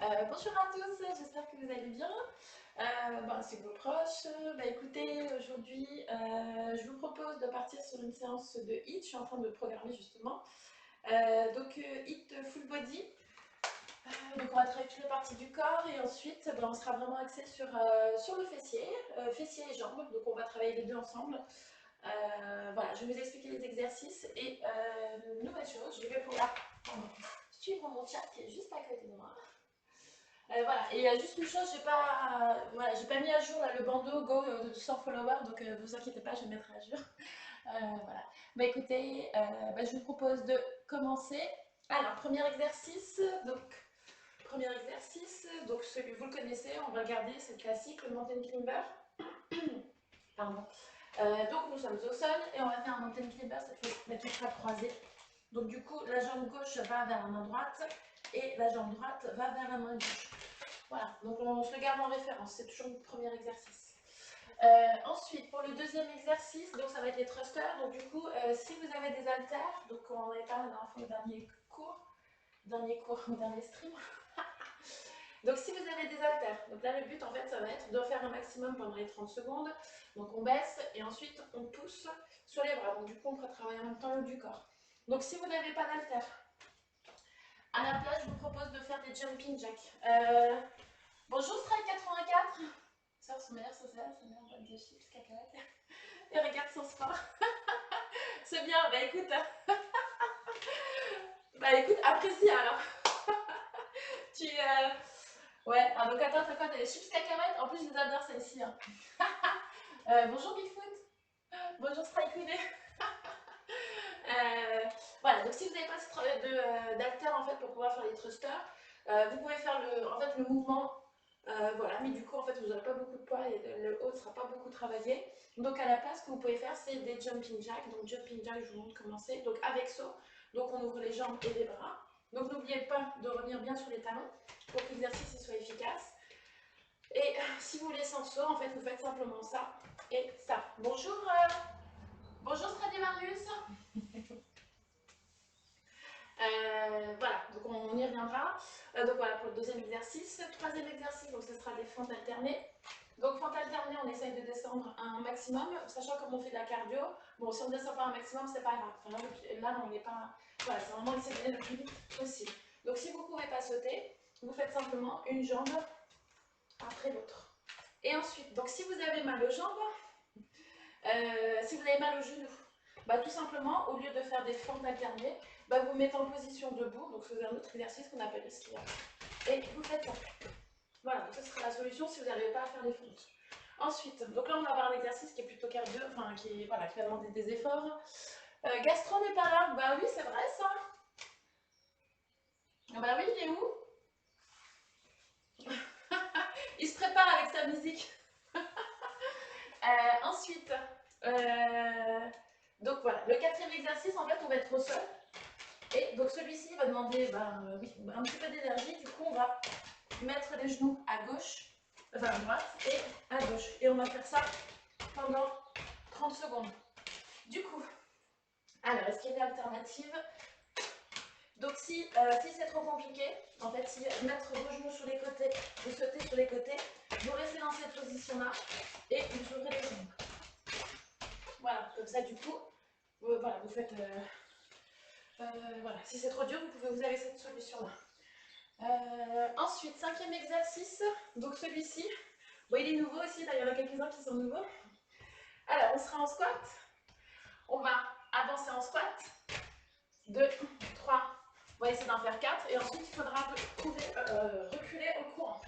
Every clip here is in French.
Bonjour à tous, j'espère que vous allez bien. C'est vos proches. Écoutez, aujourd'hui, je vous propose de partir sur une séance de HIIT. Je suis en train de programmer justement. HIIT full body. Donc, on va travailler toutes les parties du corps et ensuite, on sera vraiment axé sur le fessier, fessier et jambes. Donc, on va travailler les deux ensemble. Voilà, je vais vous expliquer les exercices et nouvelle chose, je vais pouvoir suivre mon chat qui est juste à côté de moi. Voilà, et il y a juste une chose, j'ai pas mis à jour là, le bandeau Go de 100 followers, donc vous inquiétez pas, je le mettrai à jour. Voilà. Écoutez, je vous propose de commencer. Alors, premier exercice, donc celui vous le connaissez, on va le garder, c'est le classique, le mountain climber. Pardon. Donc nous sommes au sol et on va faire un mountain climber cette fois mais tout sera croisé. Donc du coup, la jambe gauche va vers la main droite et la jambe droite va vers la main gauche. Voilà, donc on se le garde en référence, c'est toujours le premier exercice. Ensuite, pour le deuxième exercice, donc ça va être les thrusters. Donc du coup, si vous avez des haltères, donc on en avait parlé dans le dernier stream. Donc si vous avez des haltères, donc là le but en fait ça va être de faire un maximum pendant les 30 secondes. Donc on baisse et ensuite on pousse sur les bras. Donc du coup on peut travailler en même temps le haut du corps. Donc si vous n'avez pas d'haltères, à la place je vous propose de faire des jumping jacks. Bonjour Strike84. Ça, son meilleur social, sa meilleure boîte de chips, cacahuètes. Et regarde son sport. C'est bien, écoute. Apprécie alors. tu. Ouais, donc attends, t'as quoi? T'as des chips cacahuètes? En plus, je les adore celles-ci. Hein. Bonjour Bigfoot. Bonjour Strike Voilà, donc si vous n'avez pas d'haltère en fait pour pouvoir faire les thrusters, vous pouvez faire le mouvement. Voilà, mais du coup, en fait, vous n'aurez pas beaucoup de poids et le haut ne sera pas beaucoup travaillé. Donc, à la place, ce que vous pouvez faire, c'est des jumping jacks. Donc, jumping jack, je vous montre comment c'est. Donc, avec saut, donc on ouvre les jambes et les bras. Donc, n'oubliez pas de revenir bien sur les talons pour que l'exercice soit efficace. Et si vous voulez sans saut, en fait, vous faites simplement ça et ça. Bonjour Stradivarius. Voilà, donc on y reviendra. Donc voilà pour le deuxième exercice. Troisième exercice, donc ce sera des fentes alternées. Donc fente alternée, on essaye de descendre un maximum, sachant comme on fait de la cardio. Bon, si on ne descend pas un maximum, c'est pas grave. Enfin, là, on n'est pas. Voilà, c'est vraiment essayer d'aller le plus vite possible. Donc si vous ne pouvez pas sauter, vous faites simplement une jambe après l'autre. Et ensuite, donc si vous avez mal aux jambes, si vous avez mal aux genoux, tout simplement, au lieu de faire des fentes alternées, vous mettez en position debout, donc vous avez un autre exercice qu'on appelle le skieur. Et vous faites ça. Voilà, donc ça sera la solution si vous n'arrivez pas à faire les fentes. Ensuite, donc là on va avoir un exercice qui est plutôt cardio, enfin qui va demander des efforts. Gastron n'est pas là, oui c'est vrai ça. Oui, il est où? Il se prépare avec sa musique. Ensuite, donc voilà, le quatrième exercice en fait on va être au sol. Et donc celui-ci va demander un petit peu d'énergie, du coup on va mettre les genoux à gauche, enfin à droite et à gauche. Et on va faire ça pendant 30 secondes. Du coup, alors est-ce qu'il y a une alternative? Donc si c'est trop compliqué, en fait, si mettre vos genoux sur les côtés, vous sautez sur les côtés, vous restez dans cette position-là et vous ouvrez les jambes. Voilà, comme ça du coup, vous faites... voilà, si c'est trop dur, vous avez cette solution-là. Ensuite, cinquième exercice, donc celui-ci, il est nouveau aussi, il y en a quelques-uns qui sont nouveaux. Alors, on sera en squat, on va avancer en squat, 2, 3, on va essayer d'en faire 4, et ensuite il faudra reculer au courant.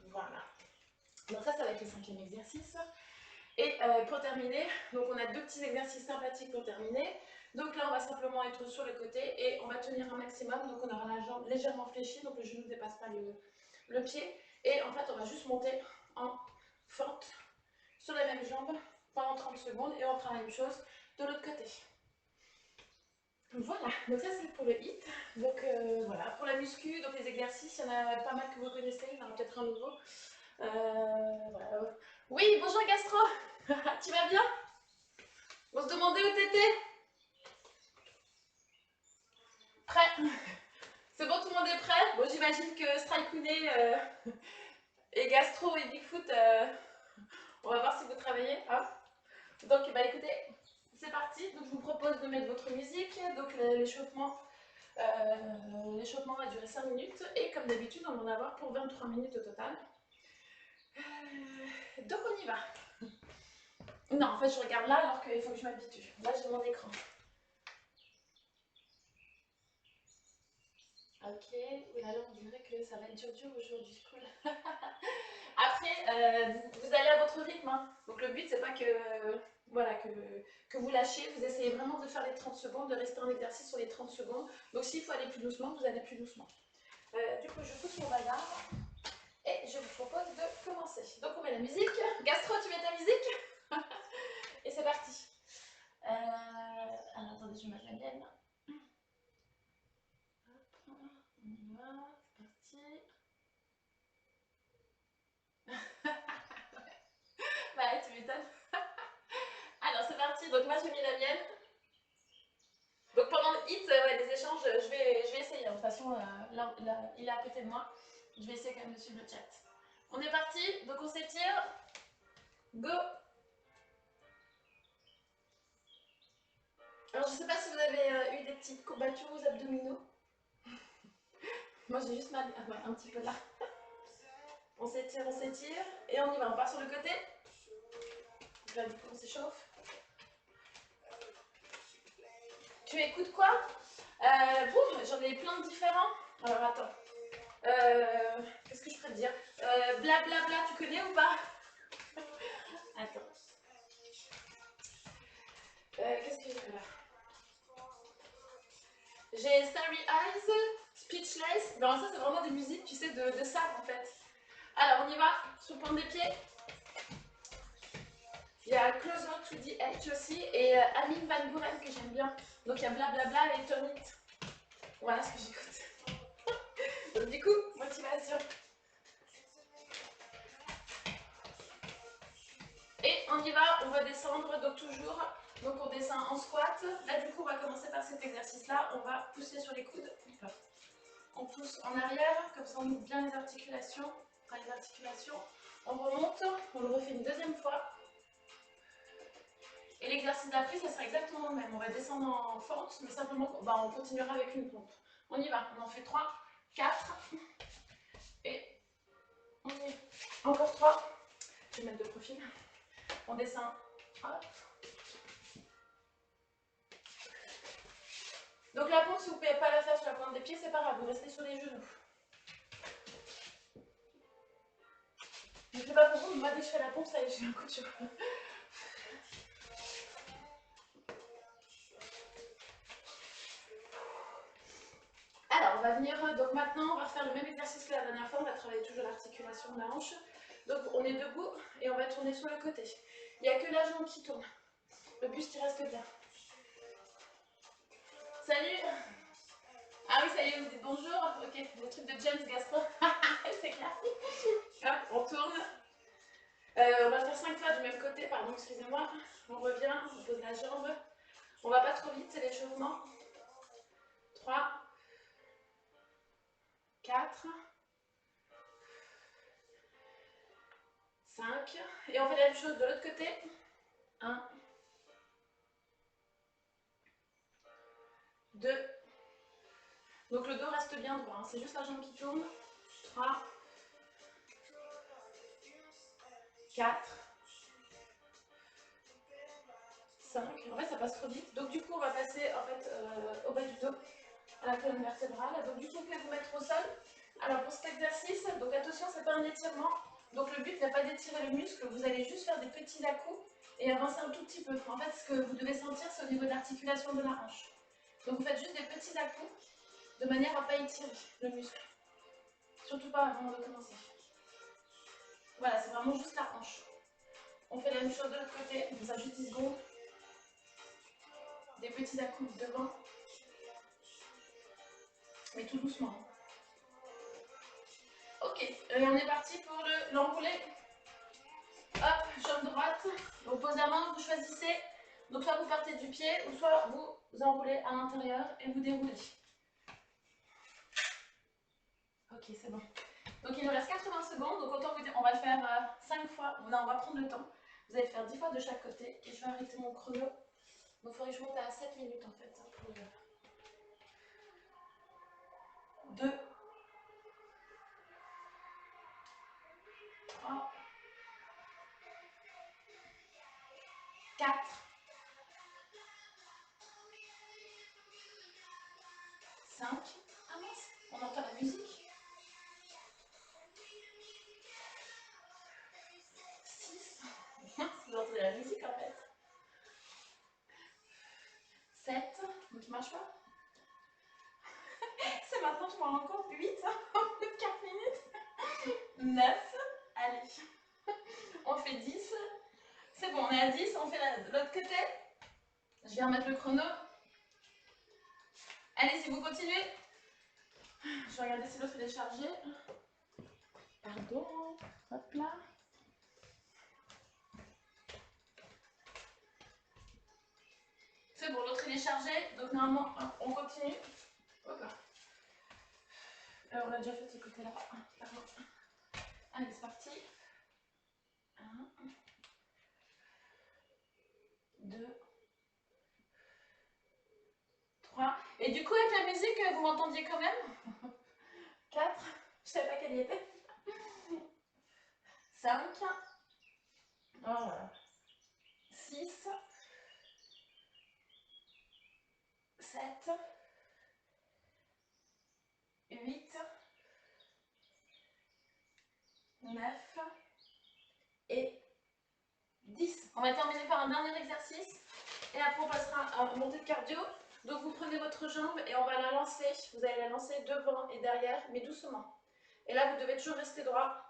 Voilà. Donc ça va être le cinquième exercice. Et pour terminer, donc on a deux petits exercices sympathiques pour terminer. Donc là, on va simplement être sur le côté et on va tenir un maximum. Donc on aura la jambe légèrement fléchie, donc le genou ne dépasse pas le pied. Et en fait, on va juste monter en fente sur la même jambe pendant 30 secondes et on fera la même chose de l'autre côté. Voilà, donc ça c'est pour le HIIT. Donc voilà, pour la muscu, donc les exercices, il y en a pas mal que vous connaissez, il y en aura peut-être un nouveau. Voilà. Oui, bonjour Gastro. Tu vas bien? On se demandait où t'étais. Prêt? C'est bon, tout le monde est prêt. Bon, j'imagine que Strikouné et Gastro et Bigfoot, on va voir si vous travaillez. Hein. Donc, bah écoutez, c'est parti. Donc, je vous propose de mettre votre musique. Donc, l'échauffement va durer 5 minutes. Et comme d'habitude, on va en avoir pour 23 minutes au total. Donc, on y va. Non, en fait, je regarde là alors qu'il faut que je m'habitue. Là, j'ai mon écran. Ok, oulala, on dirait que ça va être dur aujourd'hui, cool. Après, vous allez à votre rythme, hein. Donc le but c'est pas que, voilà, que vous lâchez, vous essayez vraiment de faire les 30 secondes, de rester en exercice sur les 30 secondes. Donc s'il faut aller plus doucement, vous allez plus doucement. Du coup, je pousse mon bazar et je vous propose de commencer. Donc on met la musique. Gastro, tu mets ta musique. Et c'est parti. Alors attendez, je vais mettre la mienne. Hop, on y va, c'est parti. Bah, tu m'étonnes. Alors, c'est parti. Donc, moi, j'ai mis la mienne. Donc, pendant le hit, ouais, des échanges, je vais essayer. De toute façon, là, il est à côté de moi. Je vais essayer quand même de suivre le chat. On est parti. Donc, on s'étire. Go. Alors, je sais pas si vous avez eu des petites courbatures aux abdominaux. Moi, j'ai juste mal ouais, un petit peu là. On s'étire, on s'étire. Et on y va. On part sur le côté. Là, du coup, on s'échauffe. Tu écoutes quoi? Boum, j'en ai plein de différents. Alors, attends. Qu'est-ce que je pourrais te dire? Blablabla, tu connais ou pas? Attends. Qu'est-ce que j'ai là? J'ai Starry Eyes, Speechless. Ben, ça, c'est vraiment des musiques, tu sais, de salle en fait. Alors, on y va sur le point des pieds. Il y a Closer to the Edge aussi et Armin van Buuren que j'aime bien. Donc, il y a Blablabla et Turn It. Voilà ce que j'écoute. Donc, du coup, motivation. Et on y va, on va descendre, donc toujours, donc on descend en squat. Là du coup on va commencer par cet exercice là, on va pousser sur les coudes. On pousse en arrière, comme ça on ouvre bien les articulations. On remonte, on le refait une deuxième fois. Et l'exercice d'après, ça sera exactement le même. On va descendre en fente, mais simplement on continuera avec une pompe. On y va, on en fait 3, 4. Et on y va. Encore 3. Je vais mettre de profil. On descend, hop. Donc la pompe, si vous ne pouvez pas la faire sur la pointe des pieds, c'est pas grave, vous restez sur les genoux. Je ne sais pas pour vous, mais moi dès que je fais la pompe, ça y est, j'ai un coup de chaud. Alors, on va venir, donc maintenant, on va faire le même exercice que la dernière fois, on va travailler toujours l'articulation de la hanche. Donc on est debout et on va tourner sur le côté. Il n'y a que la jambe qui tourne. Le buste, il reste bien. Salut! Ah oui, ça y est, vous dites bonjour. Ok, le truc de James Gastro. C'est clair. Hop, on tourne. On va faire 5 fois du même côté, pardon, excusez-moi. On revient, on pose la jambe. On va pas trop vite, c'est l'échauffement. 3, 4, 5. Et on fait la même chose de l'autre côté. 1, 2. Donc le dos reste bien droit, hein. C'est juste la jambe qui tourne. 3, 4, 5. En fait, ça passe trop vite. Donc du coup, on va passer en fait, au bas du dos, à la colonne vertébrale. Donc du coup, vous pouvez vous mettre au sol. Alors pour cet exercice, donc attention, c'est pas un étirement. Donc le but n'est pas d'étirer le muscle, vous allez juste faire des petits à-coups et avancer un tout petit peu. En fait, ce que vous devez sentir, c'est au niveau de l'articulation de la hanche. Donc vous faites juste des petits à-coups de manière à ne pas étirer le muscle. Surtout pas avant de commencer. Voilà, c'est vraiment juste la hanche. On fait la même chose de l'autre côté, on fait ça juste 10 secondes. Des petits à-coups devant. Mais tout doucement. Ok, et on est parti pour l'enroulé. Hop, jambe droite. Donc posément, vous choisissez. Donc soit vous partez du pied, ou soit vous enroulez à l'intérieur et vous déroulez. Ok, c'est bon. Donc il nous reste 80 secondes, donc autant vous dire, on va le faire 5 fois. Non, on va prendre le temps. Vous allez le faire 10 fois de chaque côté et je vais arrêter mon chrono. Donc il faudrait que je monte à 7 minutes en fait. Pour 2, 3, 4, 5. Ah mince, on entend la musique. 6. Vous entendez la musique en fait. 7. Donc il marche pas. C'est maintenant que je m'en rends compte. 8. 4 minutes. 9. Allez. On fait 10. C'est bon, on est à 10. On fait de l'autre côté. Je vais remettre le chrono. Allez, si vous continuez. Je vais regarder si l'autre est déchargé. Pardon. Hop là. C'est bon, l'autre il est chargé. Donc normalement, on continue. Hop là. Alors, on a déjà fait ce côté-là. Pardon. Allez, c'est parti. 1, 2, 3. Et du coup, avec la musique, vous m'entendiez quand même. 4. Je savais pas qu'elle y était. 5. Voilà. 6. 7. 8. 9. Et 10. On va terminer par un dernier exercice. Et après, on passera à monter de cardio. Donc, vous prenez votre jambe et on va la lancer. Vous allez la lancer devant et derrière, mais doucement. Et là, vous devez toujours rester droit.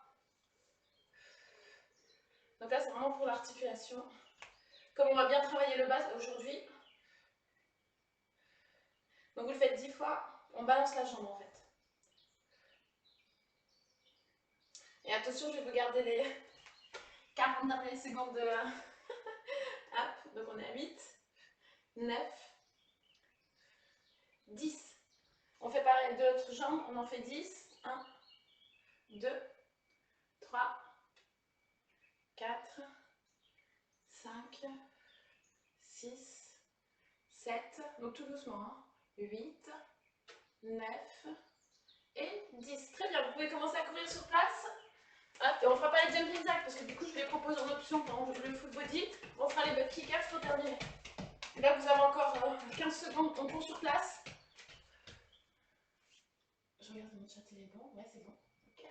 Donc là, c'est vraiment pour l'articulation. Comme on va bien travailler le bas aujourd'hui. Donc, vous le faites 10 fois. On balance la jambe, en fait. Et attention, je vais vous garder les 40 dernières secondes de... Hop, donc on est à 8, 9, 10. On fait pareil de l'autre jambe, on en fait 10. 1, 2, 3, 4, 5, 6, 7. Donc tout doucement. Hein. 8, 9 et 10. Très bien, vous pouvez commencer à courir sur place. Hop, et on ne fera pas les jumping jacks parce que du coup je les propose en option pendant le full body. On fera les butt kick-ups pour terminer. Et là vous avez encore 15 secondes, on court sur place. Je regarde mon chat, il est bon. Ouais, c'est bon. Ok.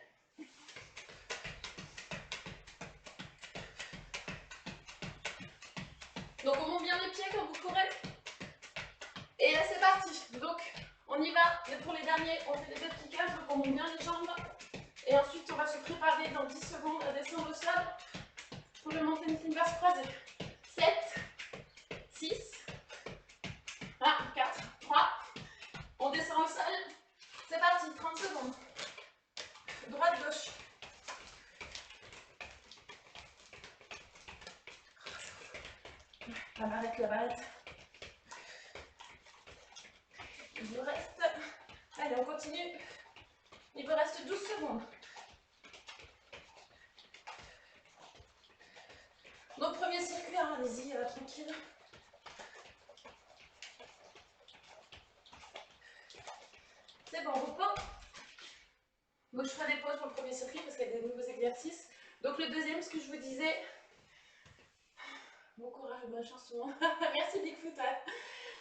Donc on monte bien les pieds quand vous courez. Et là c'est parti. Donc on y va. Et pour les derniers, on fait des butt kick-ups. Donc on monte bien les jambes. Et ensuite on va se préparer dans 10 secondes à descendre au sol pour le mountain climbers croisé. 7, 6, 1, 4, 3. On descend au sol. C'est parti, 30 secondes. Droite, gauche. La barrette, la barrette. Il vous reste... Allez, on continue. Il vous reste 12 secondes. Donc, premier circuit, hein, allez-y, tranquille. C'est bon, repos. Donc, je ferai des pauses pour le premier circuit parce qu'il y a des nouveaux exercices. Donc, le deuxième, ce que je vous disais... Bon courage, bonne chance tout le monde. Merci Bigfoot.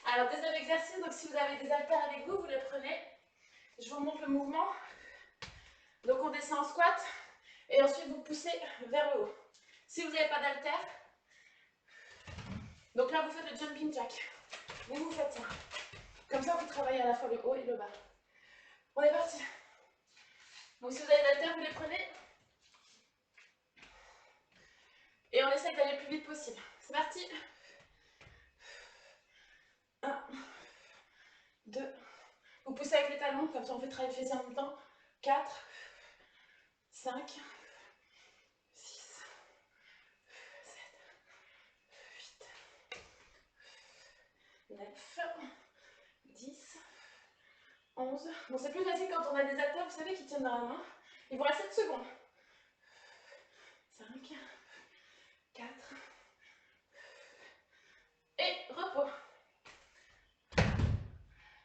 Alors, deuxième exercice, donc si vous avez des haltères avec vous, vous les prenez. Je vous montre le mouvement. Donc, on descend en squat et ensuite vous poussez vers le haut. Si vous n'avez pas d'haltères, donc là, vous faites le jumping jack. Vous faites ça. Comme ça, vous travaillez à la fois le haut et le bas. On est parti. Donc, si vous avez d'haltères, vous les prenez. Et on essaye d'aller le plus vite possible. C'est parti. 1, 2. Vous poussez avec les talons, comme ça on fait travailler le fessier en même temps. 4, 5, 6, 7, 8, 9, 10, 11. Bon, c'est plus facile quand on a des haltères, vous savez, qui tiennent dans la main. Il vous reste 7 secondes. 5, 4. Et repos.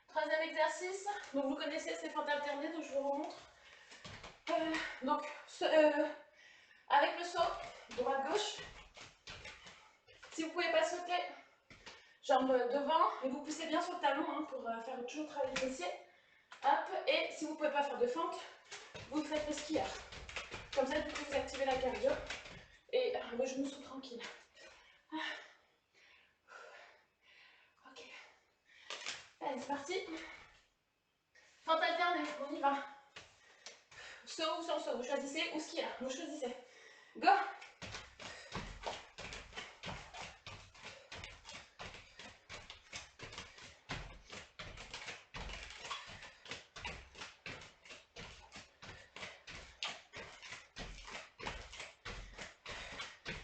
Troisième exercice. Donc vous connaissez, c'est fente alternée, donc je vous remontre. Donc, avec le saut, droite-gauche. Si vous ne pouvez pas sauter, jambes devant, et vous poussez bien sur le talon hein, pour faire toujours travailler les fessiers. Hop, et si vous ne pouvez pas faire de fente, vous faites le skieur. Comme ça, du coup, vous activez la cardio. Et le genou sous tranquille. Ok. Allez, c'est parti. Fente alternée, on y va. Saut ou sans saut, vous choisissez, ou skieur, vous choisissez. Go!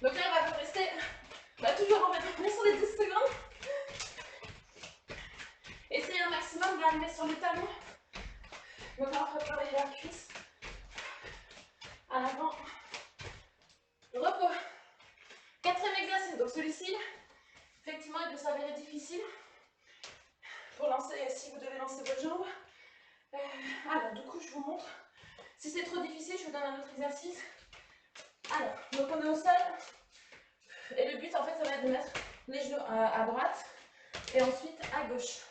Donc là, on va rester toujours en fait, on est sur les 12 secondes. Essayez un maximum d'arriver sur les talons. Donc là, on va travailler la cuisse. À l'avant. Repos. Quatrième exercice. Donc celui-ci, effectivement, il peut s'avérer difficile pour lancer, si vous devez lancer votre jambe. Alors, du coup, je vous montre. Si c'est trop difficile, je vous donne un autre exercice. Alors, donc on est au sol. Et le but, en fait, ça va être de mettre les genoux à droite et ensuite à gauche.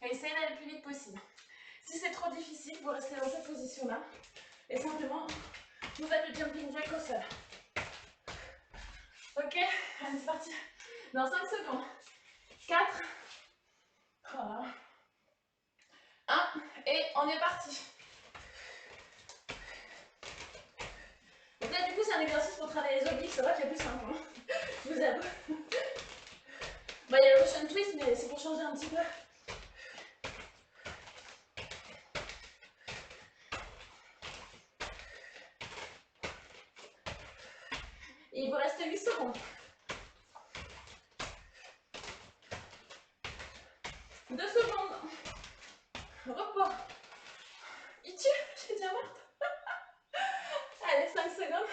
Et essayez d'aller le plus vite possible. Si c'est trop difficile, vous restez dans cette position-là. Et simplement, vous faites le jumping jack au sol. Ok, allez, c'est parti. Dans 5 secondes. 4, 3, 1, et on est parti. Donc là, du coup, c'est un exercice pour travailler les obliques. C'est vrai qu'il y a plus simple. Hein. Je vous avoue. Bah, il y a le Russian twist, mais c'est pour changer un petit peu. Et il vous reste 8 secondes. 2 secondes. Repos. Il tue, j'ai déjà morte. Allez, 5 secondes.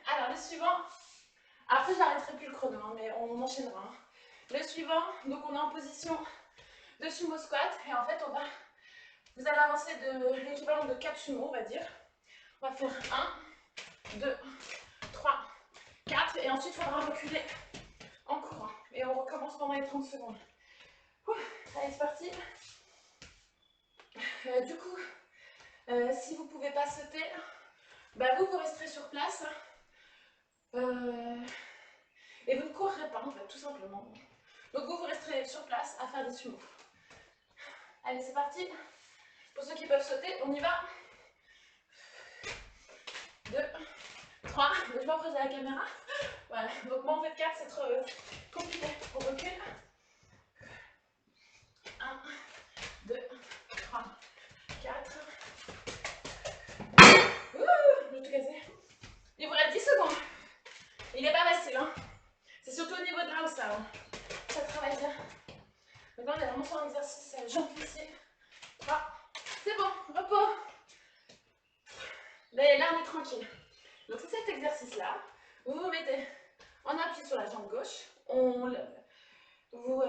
Alors, le suivant. Après, j'arrêterai plus le chrono, hein, mais on enchaînera. Hein. Le suivant, donc on est en position de sumo squat. Et en fait, vous allez avancer de l'équivalent de 4 sumo, on va dire. On va faire 1, 2, 3, 4. Et ensuite, il faudra reculer en courant. Et on recommence pendant les 30 secondes. Allez, c'est parti. Du coup, si vous ne pouvez pas sauter, bah vous resterez sur place. Et vous ne courrez pas, en fait, tout simplement. Donc vous resterez sur place à faire des sumo. Allez, c'est parti. Pour ceux qui peuvent sauter, on y va. 2, 3. Je m'approche de la caméra. Voilà. Donc moi, en fait, 4, c'est trop compliqué. On recule. 1, 2, 3, 4. Ouh, je vais tout casser. Il vous reste 10 secondes. Il n'est pas facile, hein. C'est surtout au niveau de la hausse, là. Hein. Ça travaille bien. Maintenant, on est vraiment sur un exercice jambes fessiers. 3. C'est bon, repos. Là, on est tranquille. Donc, c'est cet exercice-là. Vous vous mettez en appui sur la jambe gauche. Vous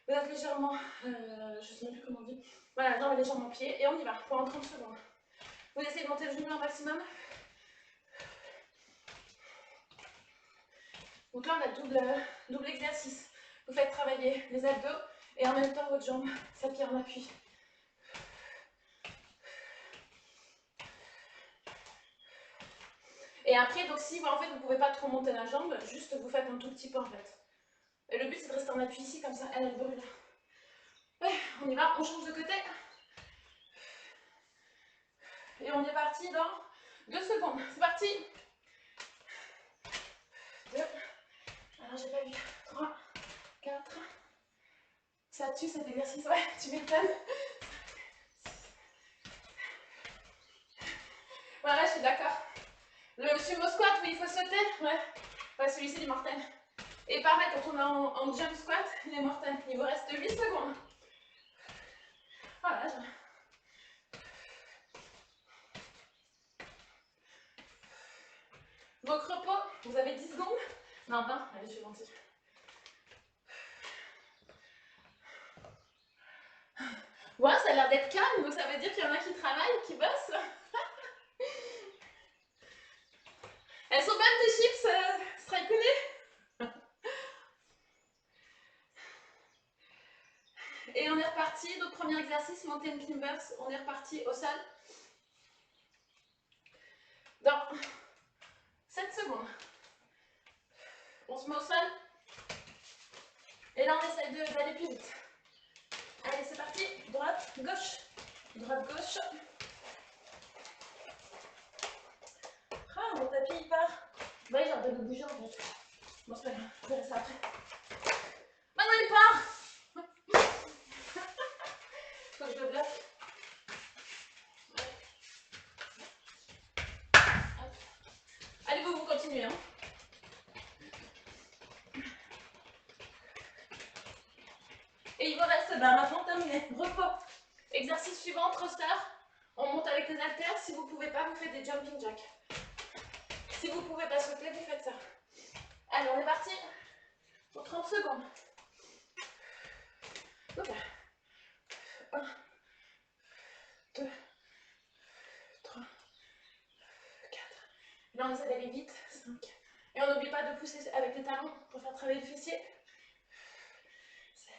êtes légèrement, je ne sais même plus comment on dit. Voilà, la jambe est légèrement pliée. Et on y va pendant 30 secondes. Vous essayez de monter le genou au maximum. Donc là, on a double exercice. Vous faites travailler les abdos et en même temps, votre jambe s'appuie en appui. Et après, donc si en fait, vous ne pouvez pas trop monter la jambe, juste vous faites un tout petit peu en fait. Et le but, c'est de rester en appui ici, comme ça, elle brûle. Ouais, on y va, on change de côté. Et on est parti dans 2 secondes. C'est parti. 2. Alors, j'ai pas vu. 3, 4. Ça tue cet exercice, ouais, tu m'étonnes. Voilà, je suis d'accord. Le sumo squat où il faut sauter, ouais, celui-ci il est mortel. Et pareil, quand on est en jump squat, il est mortel. Il vous reste 8 secondes. Non, 20. Allez, je suis gentille. Voilà, ça a l'air d'être calme, donc ça veut dire qu'il y en a qui travaillent, qui bossent. Elles sont bonnes tes chips, Strikeune. Et on est reparti. Donc, premier exercice, mountain climbers. On est reparti au sol. Dans 7 secondes. On se met au sol. Et là, on essaye d'aller plus vite. Allez, c'est parti. Droite, gauche. Droite, gauche. Ah, mon tapis, il part. Bah, j'ai envie de bouger en fait. Bon, c'est pas grave, je verrai ça après. Maintenant, il part. Faut que je le bloque. Allez, vous continuez. Hein. Et il vous reste, maintenant terminé. Repos. Exercice suivant, thruster. On monte avec les haltères. Si vous ne pouvez pas, vous faites des jumping jacks. Si vous ne pouvez pas sauter, vous faites ça. Allez, on est parti pour 30 secondes. Donc là. 1, 2, 3, 4. Là, on essaie d'aller vite. 5. Et on n'oublie pas de pousser avec les talons pour faire travailler le fessier. 7,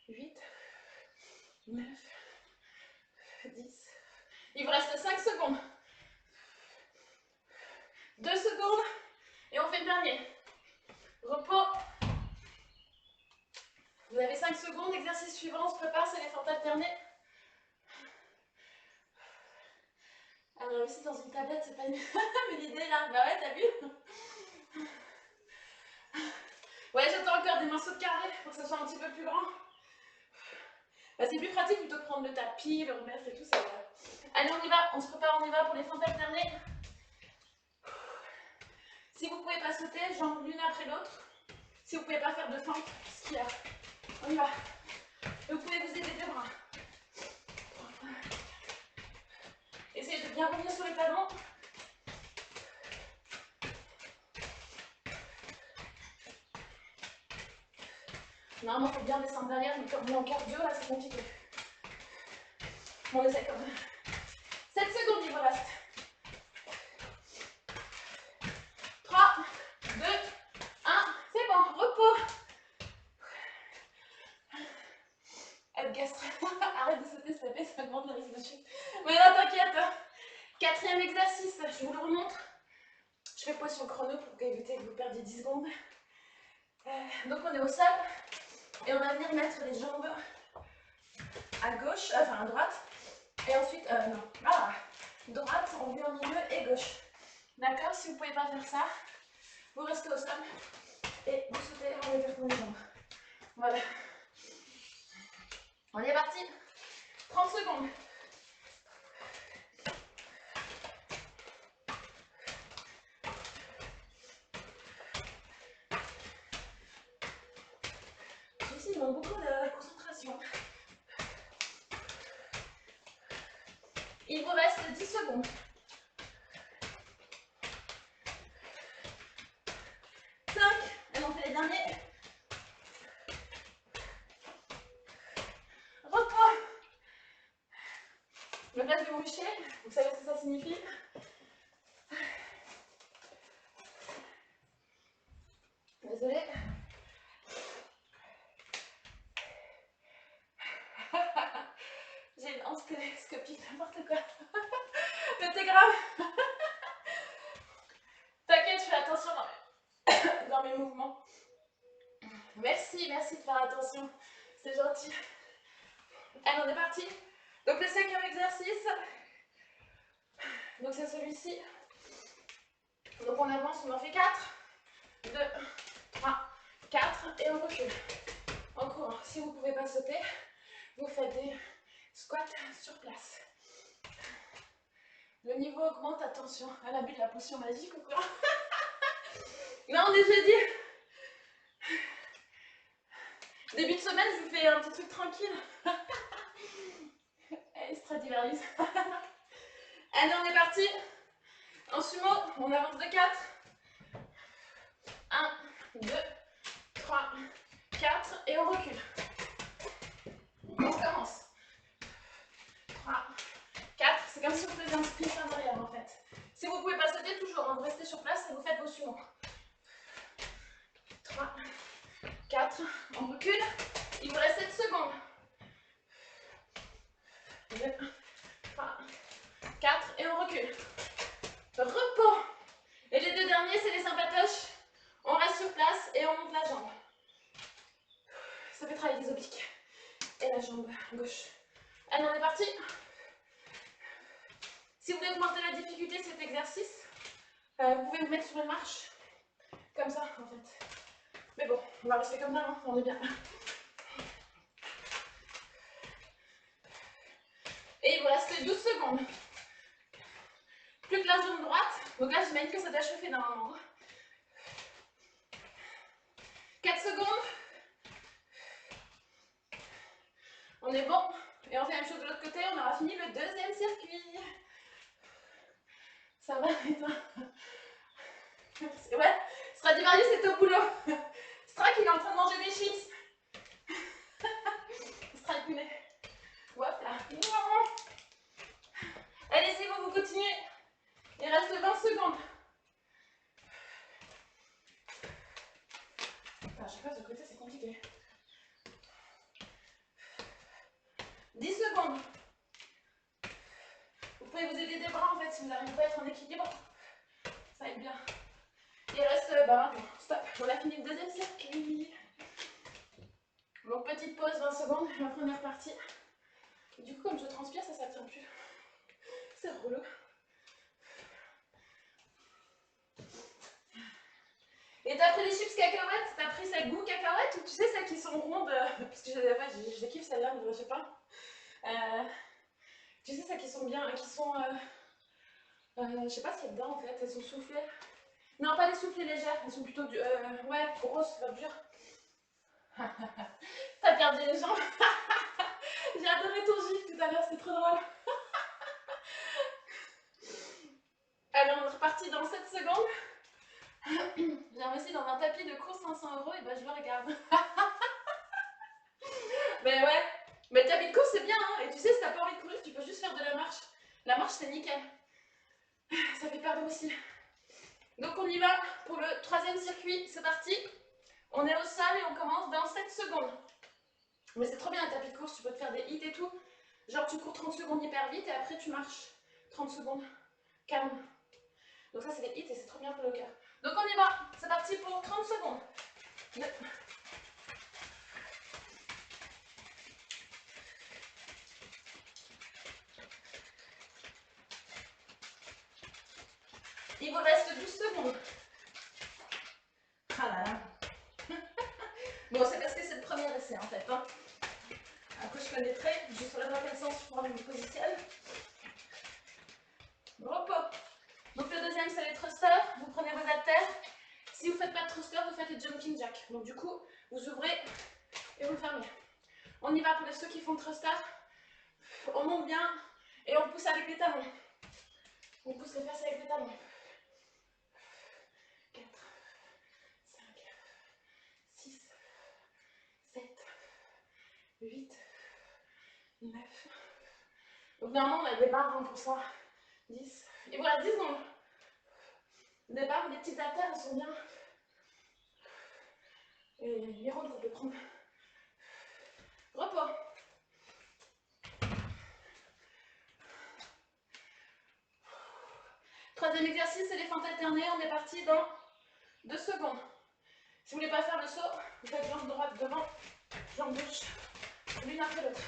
8, 9, 10. Il vous reste 5 secondes. 2 secondes. Et on fait le dernier. Repos. Vous avez 5 secondes. Exercice suivant, on se prépare, c'est les fentes alternées. Alors aussi dans une tablette, c'est pas une idée là. Bah ouais, t'as vu? Ouais, j'attends encore des morceaux de carré pour que ça soit un petit peu plus grand. Bah, c'est plus pratique plutôt que prendre le tapis, le remettre et tout ça. Allez, on y va, on se prépare, on y va pour les fentes alternées. Si vous ne pouvez pas sauter, jambes l'une après l'autre. Si vous ne pouvez pas faire de fente, skieur. On y va. Et vous pouvez vous aider des bras. Essayez de bien revenir sur les talons. Normalement, il faut bien descendre derrière, mais comme on est en cardio, là, c'est compliqué. On essaie quand même. 7 secondes, il vous reste. 3, 2, 1, c'est bon, repos. Arrête de sauter, s'il te plaît, ça augmente le risque de chute. Mais non, t'inquiète. 4e exercice, je vous le remontre. Je fais pause sur le chrono pour éviter que vous perdiez 10 secondes. Donc on est au sol et on va venir mettre les jambes à gauche, enfin à droite. Et ensuite, non, voilà. Droite, on vient au milieu et gauche. D'accord? Si vous ne pouvez pas faire ça, vous restez au sol et vous sautez en écartant les jambes. Voilà. On est parti. 30 secondes. Ici, ils ont beaucoup de concentration. Il vous reste 10 secondes. 5. Et on fait les derniers. Repos. Le place de moucher, vous savez ce que ça signifie? Désolée. J'ai une hanche télescopique, n'importe quoi. Mais t'es grave. T'inquiète, je fais attention dans mes mouvements. Merci, merci de faire attention. C'est gentil. Allez, on est parti. Donc le 5e exercice. Donc c'est celui-ci. Donc on avance, on en fait 4. 2, 3, 4. Et on recule. En courant. Si vous ne pouvez pas sauter, vous faites des squats sur place. Le niveau augmente, attention. Elle a bu de la potion magique ou quoi? Non, on est jeudi. Début de semaine, je vous fais un petit truc tranquille. Allez, Stradivarius. Allez, on est parti. En sumo, on avance de 4. 1, 2, 3, 4 et on recule. On recommence. 3, 4, c'est comme si vous faisiez un sprint en arrière en fait. Si vous ne pouvez pas sauter, toujours, vous restez sur place et vous faites vos suivants. 3, 4, on recule. Il vous reste 7 secondes. 2, 3, 4 et on recule. Repos. Et les deux derniers, c'est les sympatoches. On reste sur place et on monte la jambe. Ça fait travailler les obliques. Et la jambe gauche. Allez, on est parti. Si vous voulez augmenter la difficulté de cet exercice, vous pouvez vous mettre sur une marche. Comme ça, en fait. Mais bon, on va rester comme ça, hein, on est bien. Et il vous reste 12 secondes. Plus que la jambe droite. Donc là, j'imagine que ça doit chauffer normalement. 4 secondes. On est bon. Et on fait la même chose de l'autre côté. On aura fini le deuxième circuit. Ça va et toi? Ouais, Stradivarius c'est au boulot. Strack, il est en train de manger des chips. Stracounet. Hop là. Allez-y, vous continuez. Il reste 20 secondes. Je sais pas, de ce côté c'est compliqué. 10 secondes. Vous pouvez vous aider des bras en fait si vous n'arrivez pas à être en équilibre. Ça aide bien. Il reste, maintenant, stop. On a fini le deuxième circuit. Donc petite pause, 20 secondes, la première partie. Du coup, comme je transpire, ça tient plus. C'est relou. Et t'as pris les chips cacahuètes? T'as pris celles goût cacahuètes ou tu sais celles qui sont rondes? Parce que je les kiffe celles-là, mais je sais pas. Tu sais celles qui sont bien, qui sont... je sais pas ce qu'il y a dedans en fait, elles sont soufflées. Non, pas les soufflées légères, elles sont plutôt ouais, grosses, dures. T'as perdu les jambes. J'ai adoré ton gif tout à l'heure, c'était trop drôle. Allez, on est reparti dans 7 secondes. J'ai investi dans un tapis de course 500 € et ben je le regarde. Mais ouais, mais le tapis de course c'est bien, hein. Et tu sais, si t'as pas envie de courir, tu peux juste faire de la marche. La marche c'est nickel. Ça fait perdre aussi. Donc on y va pour le troisième circuit, c'est parti. On est au sol et on commence dans 7 secondes. Mais c'est trop bien un tapis de course, tu peux te faire des hits et tout. Genre tu cours 30 secondes hyper vite et après tu marches 30 secondes calme. Donc ça c'est des hits et c'est trop bien pour le cœur. Donc on y va, c'est parti pour 30 secondes. Il vous reste 12 secondes. Ah là là. Bon, c'est parce que c'est le premier essai en fait. Hein. Après, je connaîtrai, je saurai dans quel sens je prends une position. Repos. Donc, le deuxième, c'est les thrusters. Vous prenez vos haltères. Si vous ne faites pas de thruster, vous faites les jumping jacks. Donc, du coup, vous ouvrez et vous fermez. On y va pour ceux qui font le thruster. On monte bien et on pousse avec les talons. On pousse les fesses avec les talons. 4, 5, 6, 7, 8, 9. Donc normalement on a des barres pour ça. 10. Et voilà, 10 secondes. Des barres, des petites haltères, elles sont bien. Et les rondes qu'on peut prendre. Repos. Troisième exercice, c'est les fentes alternées. On est parti dans 2 secondes. Si vous ne voulez pas faire le saut, vous faites jambe droite devant, jambe gauche, l'une après l'autre.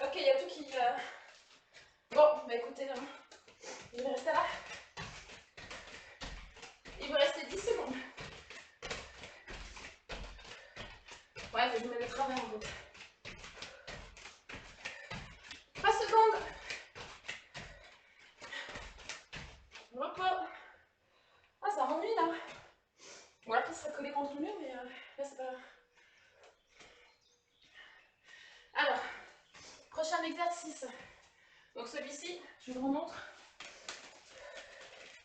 Ok, il y a tout qui... Bon, bah écoutez, je vais rester là. Il vous reste 10 secondes. Ouais, je me mets le travail en fait. 3 secondes. Repos. Ah, ça m'ennuie là. Bon, après, ça serait collé contre le mur, mais là, c'est pas... Alors, prochain exercice. Donc celui-ci, je vous le remontre.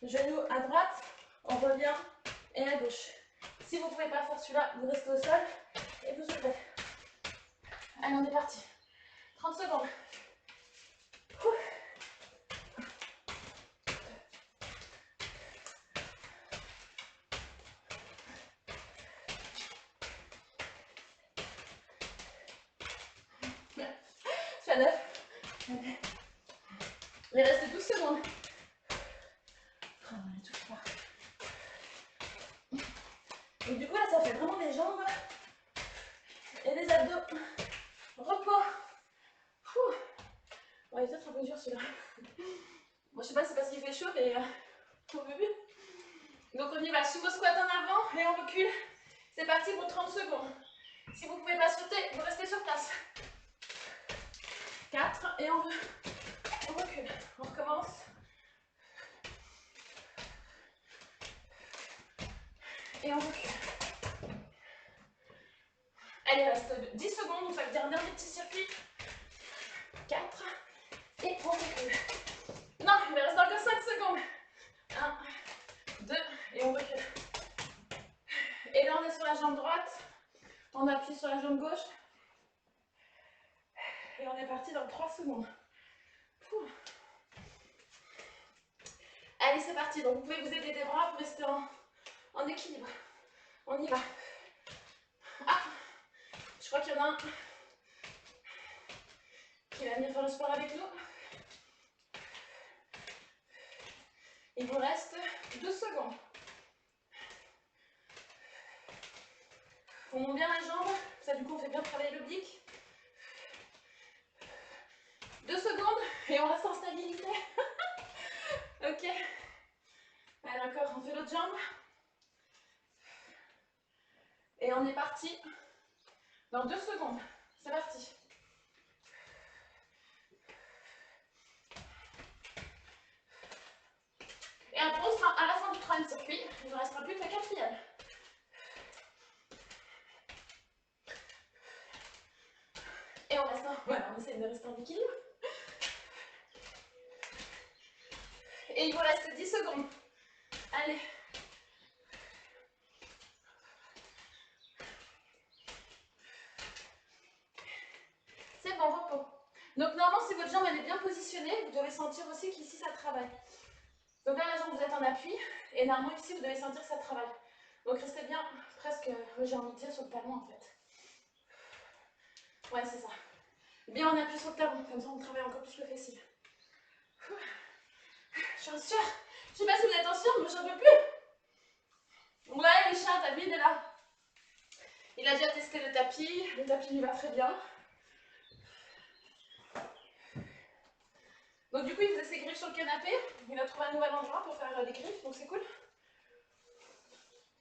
Genou à droite, on revient et à gauche. Si vous ne pouvez pas faire celui-là, vous restez au sol et vous soulevez. Allez, on est parti. 30 secondes. Ouh. Je suis à 9. Il reste 12 secondes. Oh, on est toujours pas. Et du coup, là, ça fait vraiment des jambes et des abdos. Repos. Ouh. Ouais, il est peut-être un peu dur celui-là. Bon, je sais pas si c'est parce qu'il fait chaud, mais on veut mieux. Donc, on y va. Sumo squat en avant et on recule. C'est parti pour 30 secondes. Si vous ne pouvez pas sauter, vous restez sur place. 4 et on recule. On recommence. Et on recule. Allez, il reste 10 secondes, on fait le dernier petit circuit. 4 et on recule. Non, il me reste encore 5 secondes. 1, 2 et on recule. Et là, on est sur la jambe droite. On appuie sur la jambe gauche. Et on est parti dans 3 secondes. Allez, c'est parti. Donc, vous pouvez vous aider des bras pour rester en équilibre. On y va. Ah, je crois qu'il y en a un qui va venir faire le sport avec nous. Il vous reste 12 secondes. On monte bien les jambes. Ça, du coup, on fait bien travailler l'oblique. 2 secondes et on reste en stabilité. Ok. Allez, encore, on fait l'autre jambe. Et on est parti dans 2 secondes. C'est parti. Et après, on sera à la fin du troisième circuit. Il ne restera plus que la quatrième. Et on reste voilà, on essaie de rester en équilibre. Et il vous reste 10 secondes. Allez. C'est bon, repos. Donc normalement, si votre jambe elle est bien positionnée, vous devez sentir aussi qu'ici ça travaille. Donc là, la jambe, vous êtes en appui. Et normalement, ici, vous devez sentir que ça travaille. Donc restez bien, presque, j'ai envie de dire, sur le talon en fait. Ouais, c'est ça. Bien en appui sur le talon, comme ça on travaille encore plus le fessier. Je suis sûre. Je sais pas si vous êtes en sûre, mais j'en peux plus. Ouais, Richard, t'as vu, il est là. Il a déjà testé le tapis lui va très bien. Donc du coup, il faisait ses griffes sur le canapé. Il a trouvé un nouvel endroit pour faire des griffes, donc c'est cool.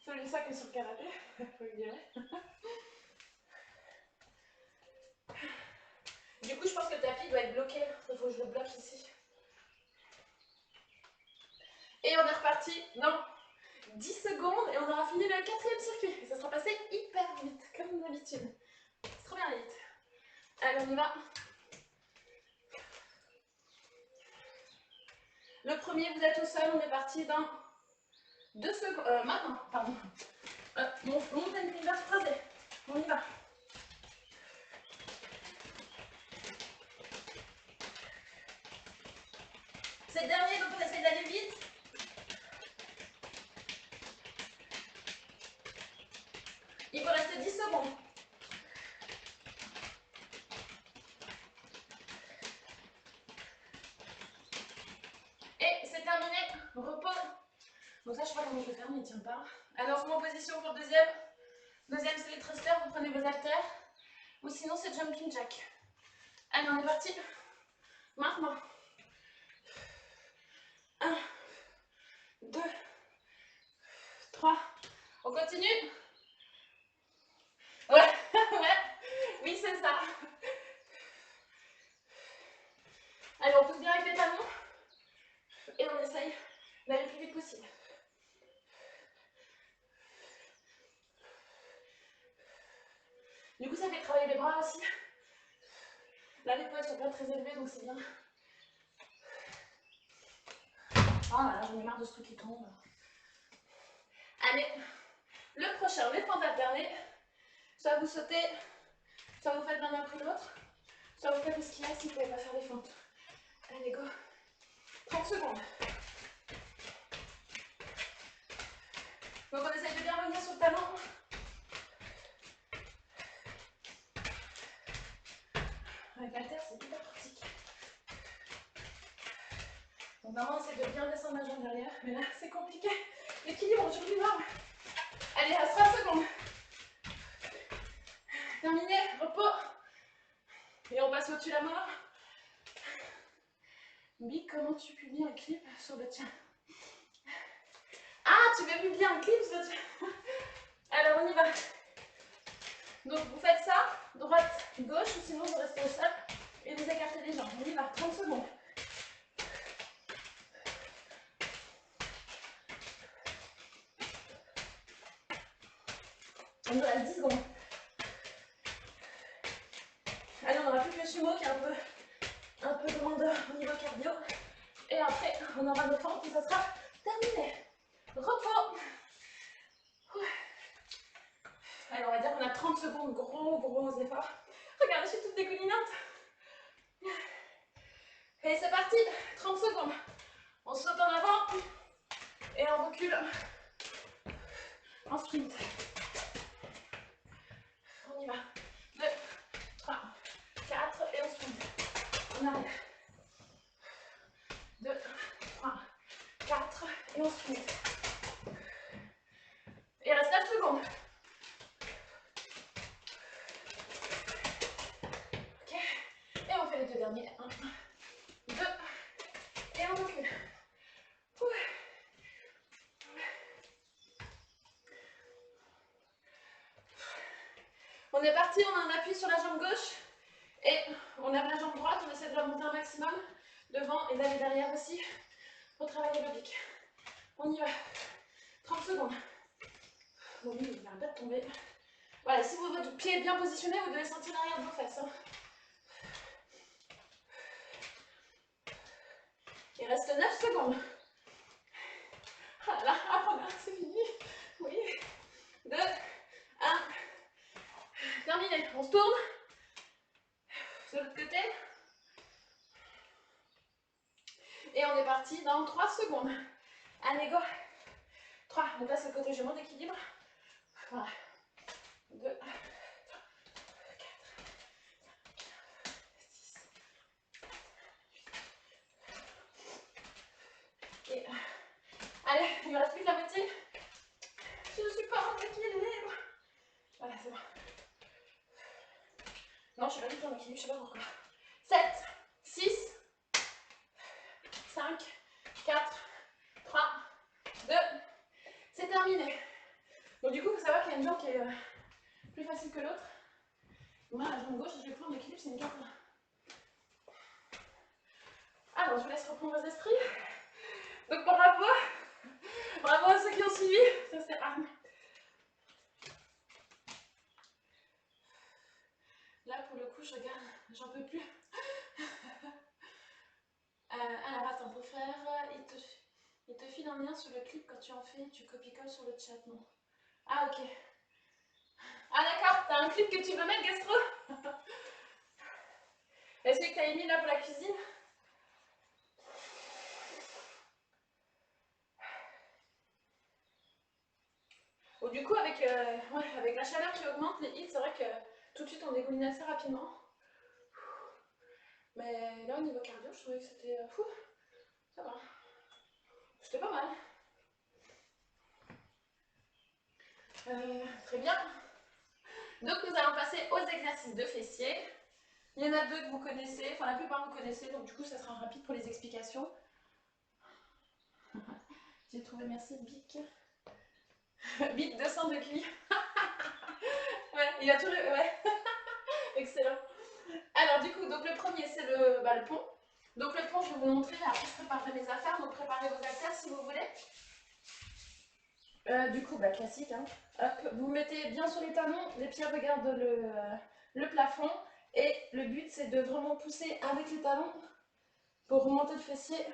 C'est lui ça que sur le canapé, faut le dire. Du coup, je pense que le tapis doit être bloqué. Il faut que je le bloque ici. Et on est reparti dans 10 secondes et on aura fini le quatrième circuit. Et ça sera passé hyper vite, comme d'habitude. C'est trop bien vite. Allez, on y va. Le premier, vous êtes au sol, on est parti dans 2 secondes. Maintenant, pardon. Mountain Climbers croisé. On y va. C'est le dernier, donc on essaie d'aller vite. Il vous reste 10 secondes. Et c'est terminé. Repos. Donc ça, je sais pas comment je vais faire, mais il tient pas. Alors, en position pour le deuxième. Deuxième, c'est les thrusters. Vous prenez vos haltères. Ou sinon, c'est jumping jack. Allez, on est parti. Maintenant. 1, 2, 3. On continue. Ouais, ouais. Oui, c'est ça. Allez, on pousse bien avec les talons. Et on essaye d'aller le plus vite possible. Du coup, ça fait travailler les bras aussi. Là, les poids ne sont pas très élevés, donc c'est bien. Oh là là, j'en ai marre de ce truc qui tombe. Allez, le prochain, les fentes alternées. Soit vous sautez, soit vous faites l'un après l'autre, soit vous faites le ski si vous ne pouvez pas faire les fentes. Allez, go. 30 secondes. Donc on essaye de bien revenir sur le talon. Avec la terre, c'est hyper pratique. Donc normalement, on essaie de bien descendre la jambe derrière, mais là, c'est compliqué. L'équilibre aujourd'hui, non. Allez, à 30 secondes. Terminé, repos. Et on passe au-dessus la mort. Bic, comment tu publies un clip sur le tien? Ah, tu veux publier un clip sur le tien? Alors, on y va. Donc, vous faites ça, droite, gauche, ou sinon, vous restez au sol et vous écartez les jambes. On y va, 30 secondes. On nous reste 10 secondes. Allez, on n'aura plus que le sumo qui est un peu demandeur au niveau cardio. Et après, on aura nos fentes et ça sera terminé. Repos. Allez, on va dire qu'on a 30 secondes, gros efforts. Regarde, je suis toute dégoulinante. Et c'est parti, 30 secondes. On saute en avant et on recule en sprint. On y va. 2, 3, 4 et on sprint. En arrière. 2, 3, 4 et on sprint. Il reste 9 secondes. Ok. Et on fait les deux derniers. 1, 2 et on recule. On est parti, on a un appui sur la jambe gauche et on lève la jambe droite, on essaie de la monter un maximum devant et d'aller derrière aussi pour travailler le bic. On y va. 30 secondes. Bon, oui, il n'arrête pas de tomber. Voilà, si votre pied est bien positionné, vous devez sentir l'arrière de vos fesses. Hein. Il reste 9 secondes. Voilà, voilà, c'est fini. Oui. 2, 1. Terminé. On se tourne. De l'autre côté. Et on est parti dans 3 secondes. Allez, go. 3. On passe le côté, je monte d'équilibre. Voilà. 2, 3, 4, 6. Et allez, il me reste plus que la moitié. Je ne suis pas en équilibre. Voilà, c'est bon. Non, je suis pas du tout en équilibre, je sais pas pourquoi. 7, 6, 5, 4, 3, 2. C'est terminé. Donc du coup, il faut savoir qu'il y a une jambe qui est plus facile que l'autre. Moi, la jambe gauche, je vais prendre l'équilibre, c'est une carte. Alors, je vous laisse reprendre vos esprits. Donc bravo. Bravo à ceux qui ont suivi. Ça, c'est rare. Là, pour le coup, je regarde, j'en peux plus. Alors, attends, pour faire, il te file un lien sur le clip quand tu en fais, tu copies-colles sur le chat, non? Ah, ok. Ah, d'accord, t'as un clip que tu veux mettre, Gastro? Est-ce que t'as mis là pour la cuisine? Bon, du coup, avec la chaleur qui augmente, les hits, c'est vrai que tout de suite on dégouline assez rapidement. Mais là, au niveau cardio, je trouvais que c'était fou. Ça va. C'était pas mal. Très bien. Donc, nous allons passer aux exercices de fessiers. Il y en a deux que vous connaissez, enfin la plupart vous connaissez, donc du coup, ça sera rapide pour les explications. J'ai trouvé, merci, Bic. Bic 200 de QI. Ouais, il a tout le... Ouais. Excellent. Alors du coup, donc le premier c'est le pont. Donc le pont, je vais vous montrer, après je préparerai mes affaires, donc préparez vos haltères si vous voulez. Du coup, classique, hein. Hop, vous mettez bien sur les talons, les pieds regardent le plafond. Et le but c'est de vraiment pousser avec les talons pour remonter le fessier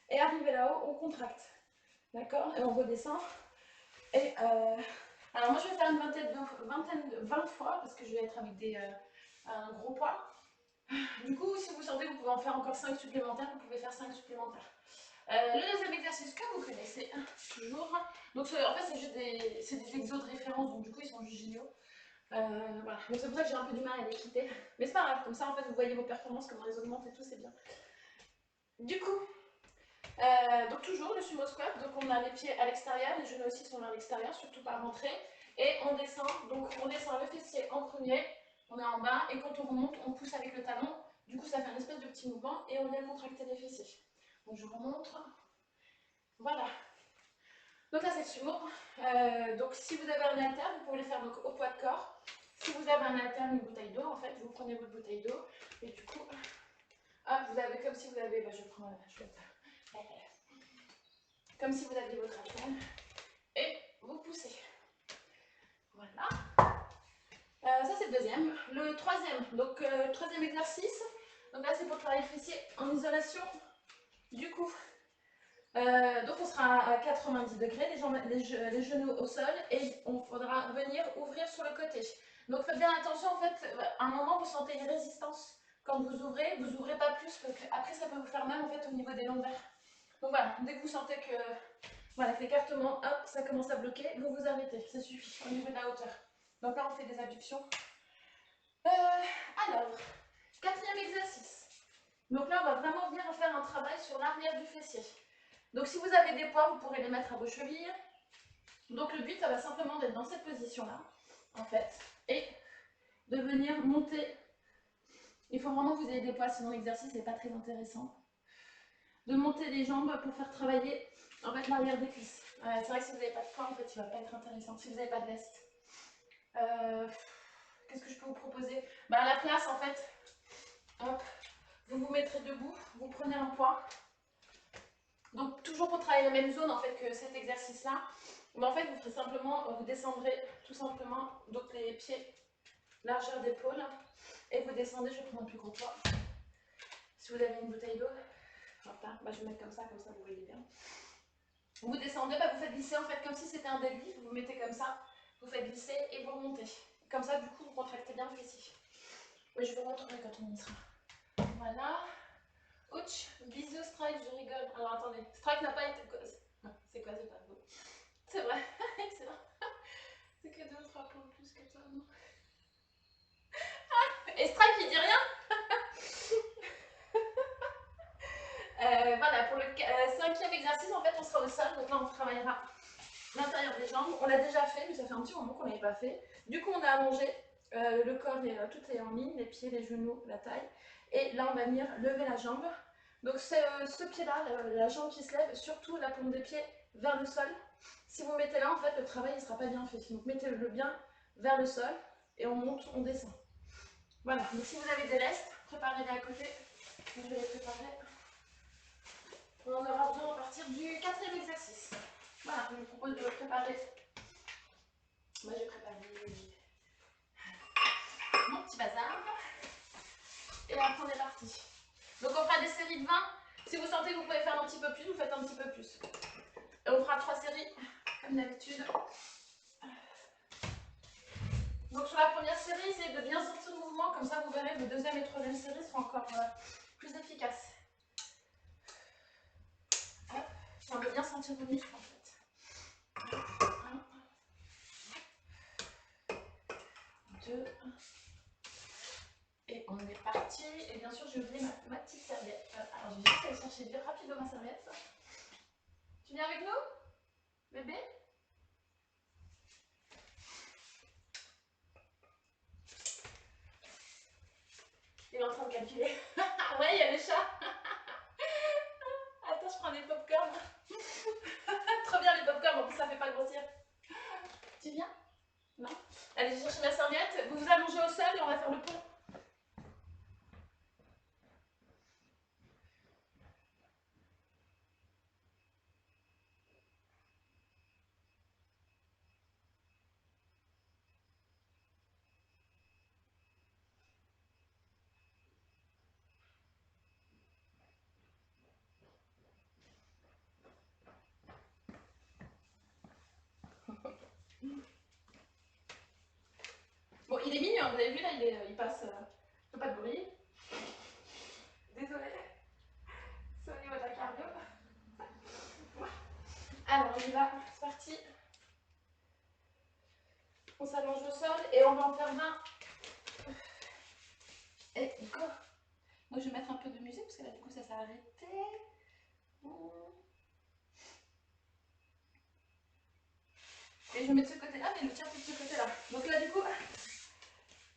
Et arrivé là-haut, on contracte. D'accord? Et on redescend. Et alors moi je vais faire une vingtaine de 20 fois parce que je vais être avec un gros poids. Du coup, si vous sentez que vous pouvez en faire encore 5 supplémentaires, vous pouvez faire 5 supplémentaires. Le deuxième exercice que vous connaissez, toujours. Donc en fait, c'est juste des exos de référence, donc du coup, ils sont juste géniaux. Voilà. Donc c'est pour ça que j'ai un peu du mal à les quitter. Mais c'est pas grave, comme ça, en fait, vous voyez vos performances, comment elles augmentent et tout, c'est bien. Du coup, donc toujours le sumo squat, donc on a les pieds à l'extérieur, les genoux aussi sont vers l'extérieur, surtout pas rentrer. Et on descend, donc on descend le fessier en premier, on est en bas, et quand on remonte, on pousse avec le talon. Du coup, ça fait un espèce de petit mouvement et on vient contracter les fessiers. Donc je remonte. Voilà. Donc ça c'est le sumo. Donc si vous avez un haltère, vous pouvez le faire donc, au poids de corps. Si vous avez un haltère, une bouteille d'eau, en fait, vous prenez votre bouteille d'eau et du coup, hop, vous avez comme si vous avez, comme si vous aviez votre haltère et vous poussez. Voilà. Ça c'est le deuxième. Le troisième, donc troisième exercice. Donc là c'est pour travailler le fessier en isolation. Du coup, donc on sera à 90 degrés, les genoux au sol et on faudra venir ouvrir sur le côté. Donc faites bien attention, en fait, à un moment vous sentez une résistance. Quand vous ouvrez pas plus parce qu'après ça peut vous faire mal en fait au niveau des lombaires. Donc voilà, dès que vous sentez que voilà, l'écartement, hop, ça commence à bloquer, vous vous arrêtez, ça suffit au niveau de la hauteur. Donc là on fait des abductions. Alors, quatrième exercice. Donc là on va vraiment venir faire un travail sur l'arrière du fessier. Donc si vous avez des poids, vous pourrez les mettre à vos chevilles. Donc le but, ça va simplement d'être dans cette position-là, en fait, et de venir monter. Il faut vraiment que vous ayez des poids, sinon l'exercice n'est pas très intéressant. De monter les jambes pour faire travailler, en fait, l'arrière des cuisses. C'est vrai que si vous n'avez pas de poids, en fait, il ne va pas être intéressant. Si vous n'avez pas de lest. Qu'est-ce que je peux vous proposer? À la place, en fait, hop, vous vous mettrez debout, vous prenez un poids. Donc toujours pour travailler la même zone en fait que cet exercice-là, mais en fait vous ferez simplement, vous descendrez tout simplement donc les pieds largeur d'épaule et vous descendez, je vais prendre un plus gros poids. Si vous avez une bouteille d'eau, enfin, je vais mettre comme ça vous voyez bien. Vous descendez, vous faites glisser en fait comme si c'était un deadlift, vous vous mettez comme ça, vous faites glisser et vous remontez. Comme ça du coup vous contractez bien le fessier. Oui, je vous montrerai quand on y sera. Voilà. Ouch, bisous Strike, je rigole. Alors attendez, Strike n'a pas été... Non, c'est quoi, c'est pas beau. C'est vrai, excellent. C'est que 2 ou 3 points plus que toi, non? Et Strike, il dit rien. Voilà, pour le cinquième exercice, en fait, on sera au sol. Donc là, on travaillera l'intérieur des jambes. On l'a déjà fait, mais ça fait un petit moment qu'on ne l'avait pas fait. Du coup, on a allongé le corps, tout est en ligne, les pieds, les genoux, la taille. Et là, on va venir lever la jambe. Donc c'est ce pied-là, la jambe qui se lève, surtout la paume des pieds vers le sol. Si vous mettez là, en fait, le travail ne sera pas bien fait. Donc mettez-le bien vers le sol et on monte, on descend. Voilà, donc si vous avez des restes, préparez-les à côté. Je vais les préparer. On en aura besoin à partir du quatrième exercice. Voilà, je vous propose de préparer. Moi j'ai préparé mon petit bazar. Et après on est parti. Donc on fera des séries de 20. Si vous sentez que vous pouvez faire un petit peu plus, vous faites un petit peu plus. Et on fera 3 séries, comme d'habitude. Donc sur la première série, essayez de bien sentir le mouvement, comme ça vous verrez, vos deuxième et troisième séries seront encore plus efficaces. Hop, on veut bien sentir vos muscles en fait. 1, 2, et on est parti. Et bien sûr, j'ai oublié ma petite serviette. Alors je vais juste aller chercher bien rapidement ma serviette. Tu viens avec nous, bébé? Il est en train de calculer. Ouais, il y a les chats. Attends, je prends des pop-corn. Trop bien les pop-corn, en plus ça fait pas grossir. Tu viens? Non? Allez, je cherche ma serviette. Vous vous allongez au sol et on va faire le pont. hein. Vous avez vu là, il passe. Pas de bruit. Désolée. C'est au niveau de la cardio. Alors on y va, c'est parti. On s'allonge au sol et on va en faire 20. Et go. Donc je vais mettre un peu de musique parce que là du coup ça s'est arrêté. Et je vais mettre ce côté là, mais le tien c'est de ce côté là. Donc là du coup,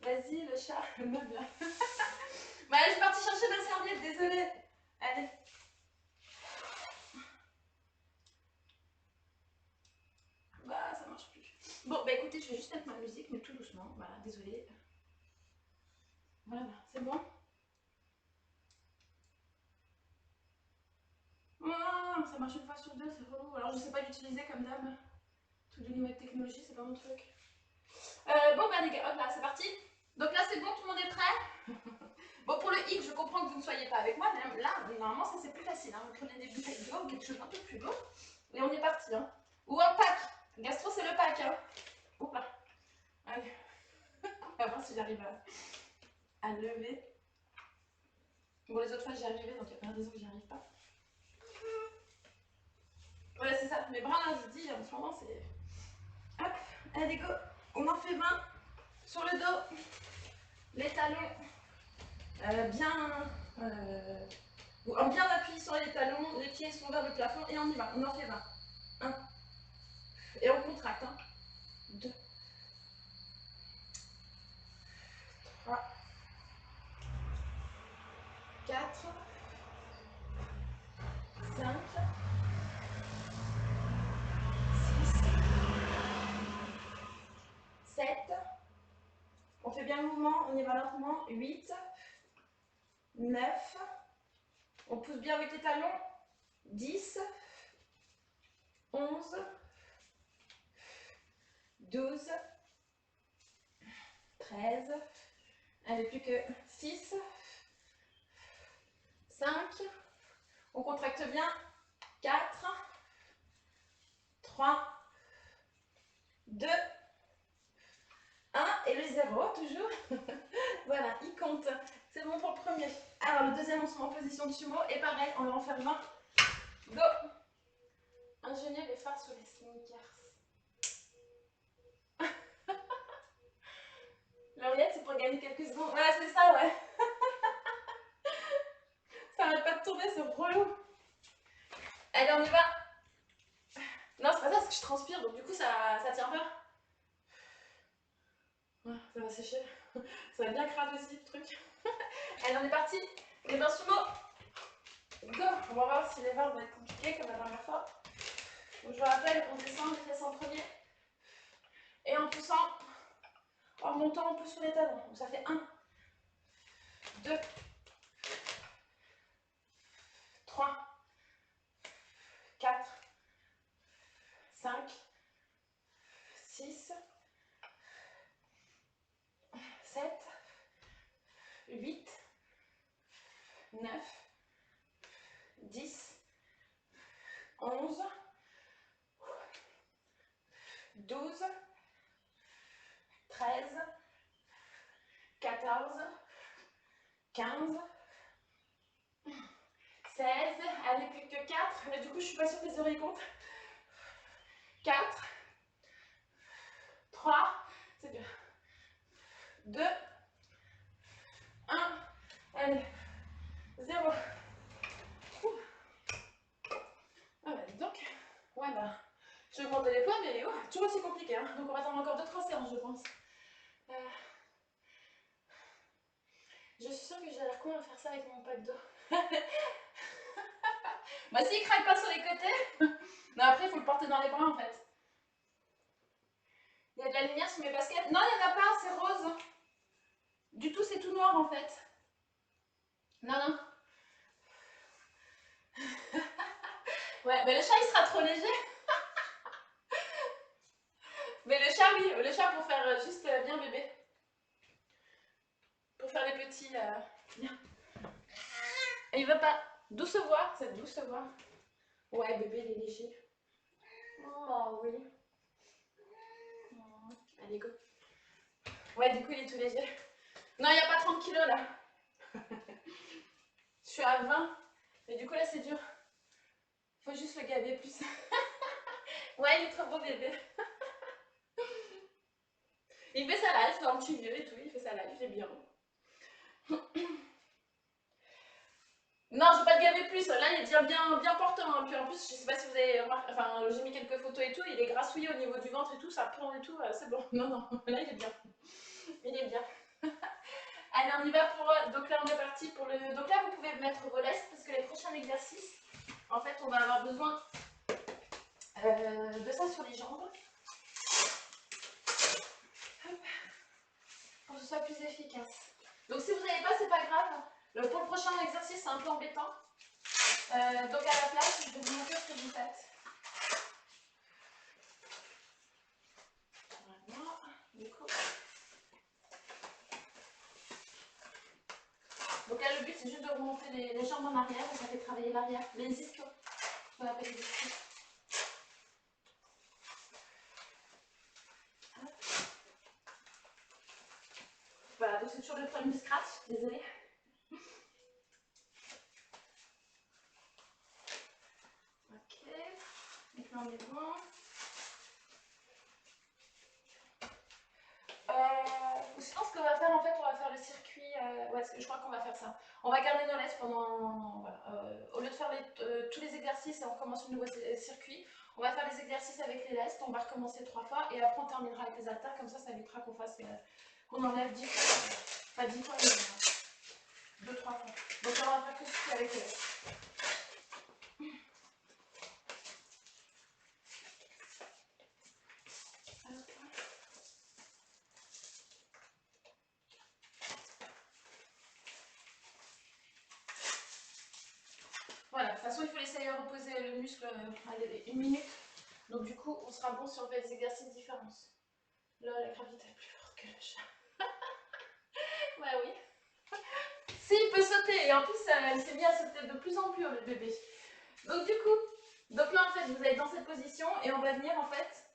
vas-y le chat, me bien. Bah je suis partie chercher ma serviette, désolée. Allez. Bah ça marche plus. Bon bah écoutez, je vais juste mettre ma musique, mais tout doucement. Voilà, désolée. Voilà, c'est bon. Oh, ça marche une fois sur deux, c'est relou. Alors je sais pas l'utiliser comme d'hab. Tout de nouvelles technologies, c'est pas mon truc. Bon bah les gars, hop là, c'est parti. Donc là c'est bon, tout le monde est prêt. Bon pour le hic, je comprends que vous ne soyez pas avec moi, mais là, normalement ça c'est plus facile. Hein. Vous prenez des bouteilles d'eau ou quelque chose d'un peu plus lourd. Et on est parti. Hein. Ou un pack. Gastro c'est le pack. Hein. Oups là. Allez. On va voir si j'arrive à lever. Bon les autres fois j'y arrivais, donc il n'y a pas de raison que j'y arrive pas. Voilà c'est ça, mes bras là je dis en ce moment c'est... Hop, allez go. On en fait 20 sur le dos. Les talons bien appuyés sur les talons, les pieds sont vers le plafond et on y va, on en fait 20. 1. Et on contracte. 2. 3. 4. 5. 6. 7. On fait bien le mouvement, on y va lentement. 8. 9. On pousse bien avec les talons. 10. 11. 12. 13. Allez, plus que 6. 5. On contracte bien. 4. 3. 2. 1 et le 0, toujours. Voilà, il compte. C'est bon pour le premier. Alors, le deuxième, on se met en position de sumo. Et pareil, on va en faire 20. Go. Ingénieur les phares sur les sneakers. Lauriette, c'est pour gagner quelques secondes. Ouais, c'est ça, ouais. Ça arrête pas de tourner, c'est relou. Allez, on y va. Non, c'est pas ça, c'est que je transpire, donc du coup, ça tient pas. Ouais, ça va sécher. Ça va bien cramer aussi, le truc. Allez, on est parti. Les mains sumo. Go. On va voir si les barres vont être compliquées comme la dernière fois. Donc, je vous rappelle, on descend les fesses en premier. Et en poussant, en montant, on pousse sur les talons. Donc ça fait 1, 2, 3, 4, 5, 6, 7, 8, 9, 10, 11, 12, 13, 14, 15, 16, allez plus que 4, mais du coup je suis pas sûre que les oreilles comptent. 4, 3, c'est dur. 2, 1, allez, 0. Ah bah dis donc, ouais bah, je vais augmenter les poids, mais toujours aussi compliqué, hein. Donc on va attendre encore 2-3 séances je pense. Je suis sûre que j'ai l'air con à faire ça avec mon pack d'eau. Bah s'il craque pas sur les côtés, non après il faut le porter dans les bras en fait. Il y a de la lumière sur mes baskets. Non, il n'y en a pas, c'est rose. Du tout, c'est tout noir en fait. Non, non. Ouais, mais le chat il sera trop léger. Mais le chat, oui, le chat pour faire juste bien bébé. Pour faire les petits. Bien. Et il veut pas. Douce voix, cette douce voix. Ouais, bébé, il est léger. Oh oui. Allez, go. Ouais, du coup, il est tout léger. Non, il n'y a pas 30 kilos là. Je suis à 20. Mais du coup, là, c'est dur. Faut juste le gaver plus. Ouais, il est trop beau bébé. Il fait sa life dans le petit vieux et tout. Il fait sa life, j'ai bien. Non, je vais pas le gaver plus. Là, il est bien portant. Hein. Puis en plus, je sais pas si vous avez remarqué. Enfin, j'ai mis quelques photos et tout. Il est grassouillé au niveau du ventre et tout. Ça pend et tout. C'est bon. Non, non. Là, il est bien. Il est bien. Allez, on y va pour... Donc là, on est parti pour le... Donc là, vous pouvez mettre vos lestes parce que les prochains exercices, en fait, on va avoir besoin de ça sur les jambes. Hop. Pour que ce soit plus efficace. Donc si vous n'avez pas, c'est pas grave. Pour le prochain exercice, c'est un peu embêtant. Donc à la place, je vais vous montrer ce que vous faites. Voilà. Du coup... Donc là, le but, c'est juste de remonter les jambes en arrière. Et ça fait travailler l'arrière, les ischios. Ce qu'on appelle les ischios. Voilà, donc c'est toujours le problème du scratch, désolée. Ok, donc là on est bon. Sinon, ce qu'on va faire, en fait, on va faire le circuit. Ouais, je crois qu'on va faire ça. On va garder nos lestes pendant. Voilà, au lieu de faire tous les exercices et on recommence un nouveau circuit, on va faire les exercices avec les lestes. On va recommencer 3 fois et après on terminera avec les haltères. Comme ça évitera qu'on fasse. Qu'on enlève 10 fois. Pas 10 fois, mais 2-3 fois. Donc là, on va faire que ce circuit avec les lestes. Voilà, de toute façon, il faut laisser reposer le muscle allez, 1 minute. Donc du coup, on sera bon si on fait des exercices différents. Là, la gravité est plus forte que le chat. Ouais, oui. Si, il peut sauter. Et en plus, il s'est mis à sauter de plus en plus, le bébé. Donc du coup, donc là, en fait, vous êtes dans cette position et on va venir, en fait,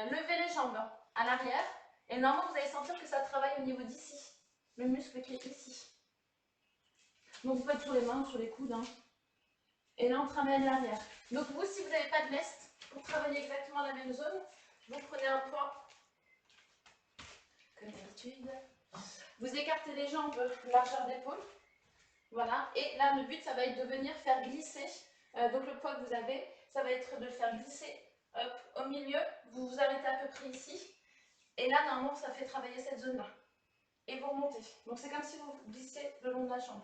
lever les jambes à l'arrière. Et normalement, vous allez sentir que ça travaille au niveau d'ici. Le muscle qui est ici. Donc vous faites sur les mains, sur les coudes. Hein. Et là, on travaille à l'arrière. Donc vous, si vous n'avez pas de lest, pour travailler exactement la même zone, vous prenez un poids, comme d'habitude. Vous écartez les jambes, largeur d'épaule. Voilà. Et là, le but, ça va être de venir faire glisser. Donc le poids que vous avez, ça va être de le faire glisser hop, au milieu. Vous vous arrêtez à peu près ici. Et là, normalement, ça fait travailler cette zone-là. Et vous remontez. Donc c'est comme si vous glissez le long de la jambe.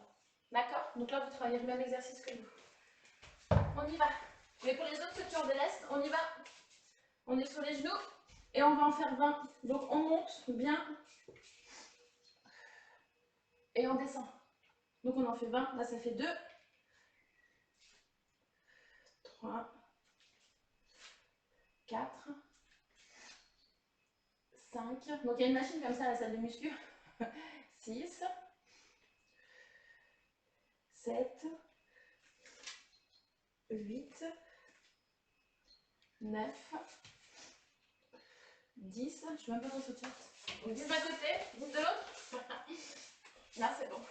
D'accord? Donc là, vous travaillez le même exercice que nous. On y va. Mais pour les autres ceux qui ont des lestes, on y va. On est sur les genoux et on va en faire 20. Donc on monte bien et on descend. Donc on en fait 20. Là, ça fait 2, 3, 4, 5. Donc il y a une machine comme ça à la salle de muscu. 6, 7, 8, 9, 10. Je ne sais même pas où ça tient. 10 d'un côté, 10 de l'autre. Là, c'est bon.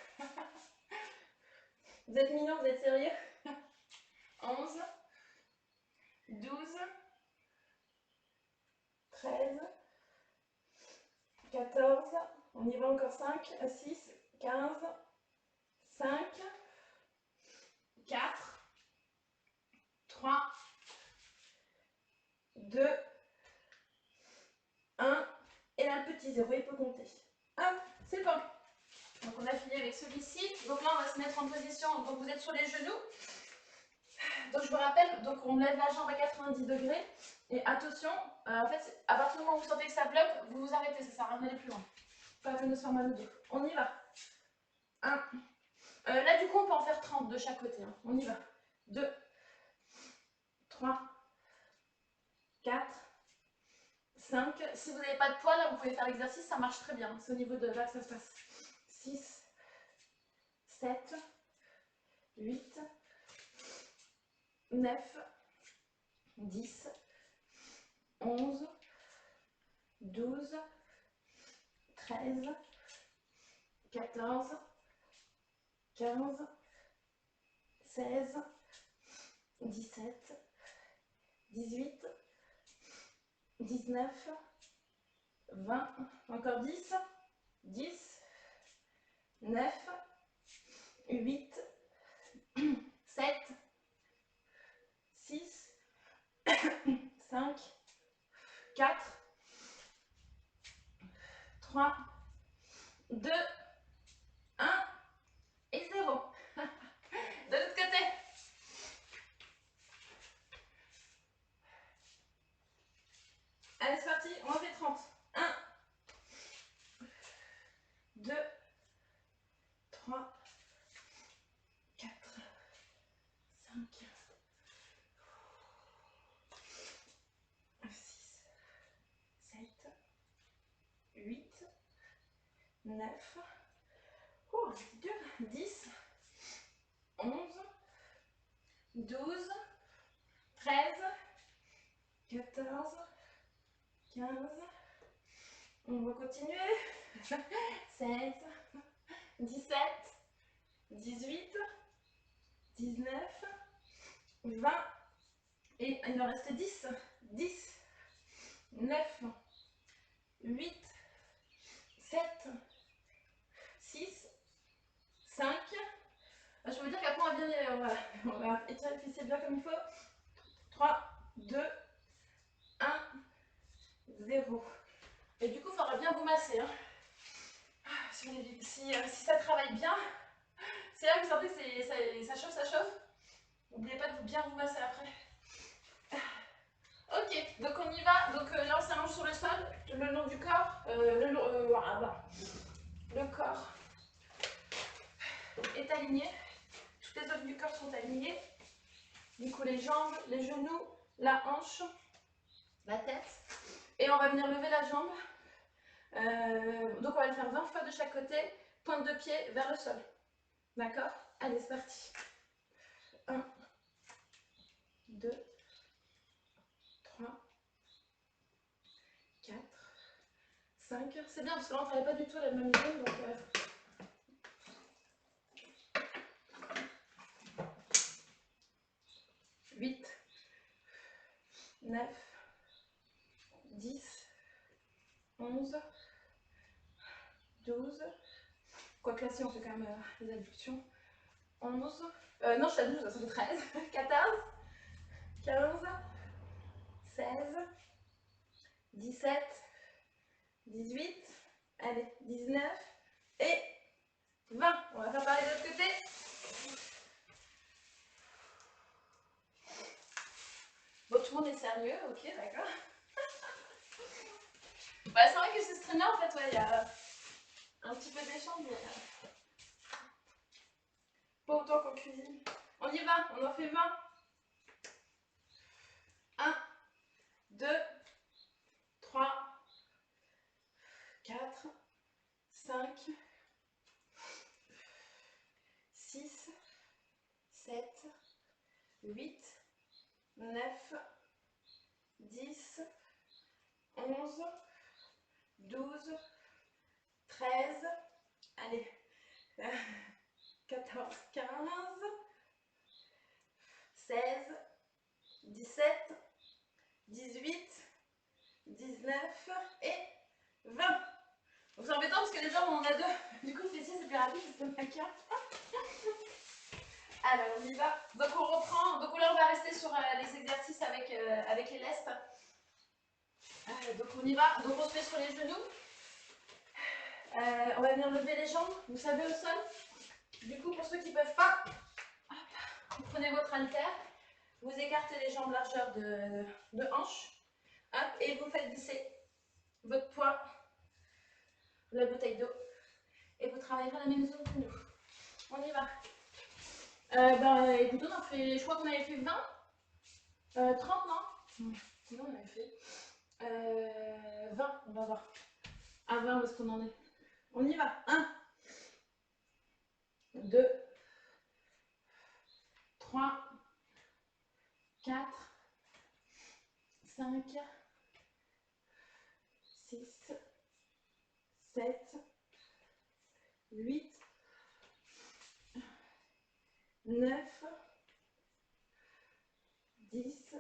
Vous êtes mignons, vous êtes sérieux? 11, 12, 13, 14, on y va encore 5, 6, 15, 5, 4, 3, 2, 1, et là le petit 0, il peut compter. Hop, c'est bon. Donc on a fini avec celui-ci. Donc là on va se mettre en position, donc vous êtes sur les genoux. Donc je vous rappelle, donc on lève la jambe à 90 degrés. Et attention, en fait, à partir du moment où vous sentez que ça bloque, vous vous arrêtez, ça sert à rien d'aller plus loin. Pas la peine de se faire mal au dos. On y va. 1. Là du coup on peut en faire 30 de chaque côté. Hein. On y va. 2, 3, 4, 5. Si vous n'avez pas de poids, là vous pouvez faire l'exercice, ça marche très bien. C'est au niveau de là que ça se passe. 6, 7, 8, 9, 10, 11, 12, 13, 14, 15, 16, 17, 18, 19, 20, encore 10, 10, 9, 8, 7, 6, 5, 4, 3, 2, 1 et 0. De l'autre côté. Allez, c'est parti, on en fait 30. 1, 2, 3, 4, 5, 6, 7, 8, 9, oh, c'est dur, 10, 11, 12, 13, 14, 15, on va continuer, 16, 17, 18, 19, 20, et il en reste 10, 10, 9, 8, 7, 6, 5, je peux vous dire qu'après on va étirer le fessier bien comme il faut, 3, 2, 1, 0. Et du coup, il faudra bien vous masser. Hein. Si ça travaille bien, c'est là que vous sentez que ça chauffe, ça chauffe. N'oubliez pas de bien vous masser après. Ok, donc on y va. Donc là, on s'allonge sur le sol, le long du corps. Le corps est aligné. Toutes les zones du corps sont alignées. Du coup, les jambes, les genoux, la hanche, la tête. Et on va venir lever la jambe. Donc on va le faire 20 fois de chaque côté, pointe de pied vers le sol. D'accord? Allez, c'est parti. 1, 2, 3, 4, 5. C'est bien parce que là on ne travaille pas du tout la même zone. Donc, 8, 9, 10, 11, 12. Quoique là, si on fait quand même les abductions. 11. Non, je suis à 12, ça fait 13. 14, 15, 16, 17, 18, allez, 19 et 20. On va faire pareil de l'autre côté. Bon, tout le monde est sérieux, ok, d'accord. Bah, c'est vrai que ce streamer, en fait, ouais, il y a un petit peu d'échange, mais pas autant qu'en cuisine. On y va, on en fait 20. 1, 2, 3, 4, 5, 6, 7, 8, 9, 10, 11, 12, 13, allez, 14, 15, 16, 17, 18, 19 et 20. Donc c'est embêtant parce que les jambes on en a deux. Du coup le fessier c'est plus rapide, c'est ma carte. Alors on y va. Donc on reprend. Donc là on va rester sur les exercices avec les lestes. Donc on y va. Donc on se met sur les genoux. On va venir lever les jambes, vous savez, au sol. Du coup, pour ceux qui ne peuvent pas, vous prenez votre haltère, vous écartez les jambes largeur de hanche, hop, et vous faites glisser votre poids, la bouteille d'eau, et vous travaillerez la même zone que nous. On y va. Écoutez, on en fait, je crois qu'on avait fait 20, 30, non? Non, on avait fait 20, on va voir. À 20, où est-ce qu'on en est? On y va. 1, 2, 3, 4, 5, 6, 7, 8, 9, 10,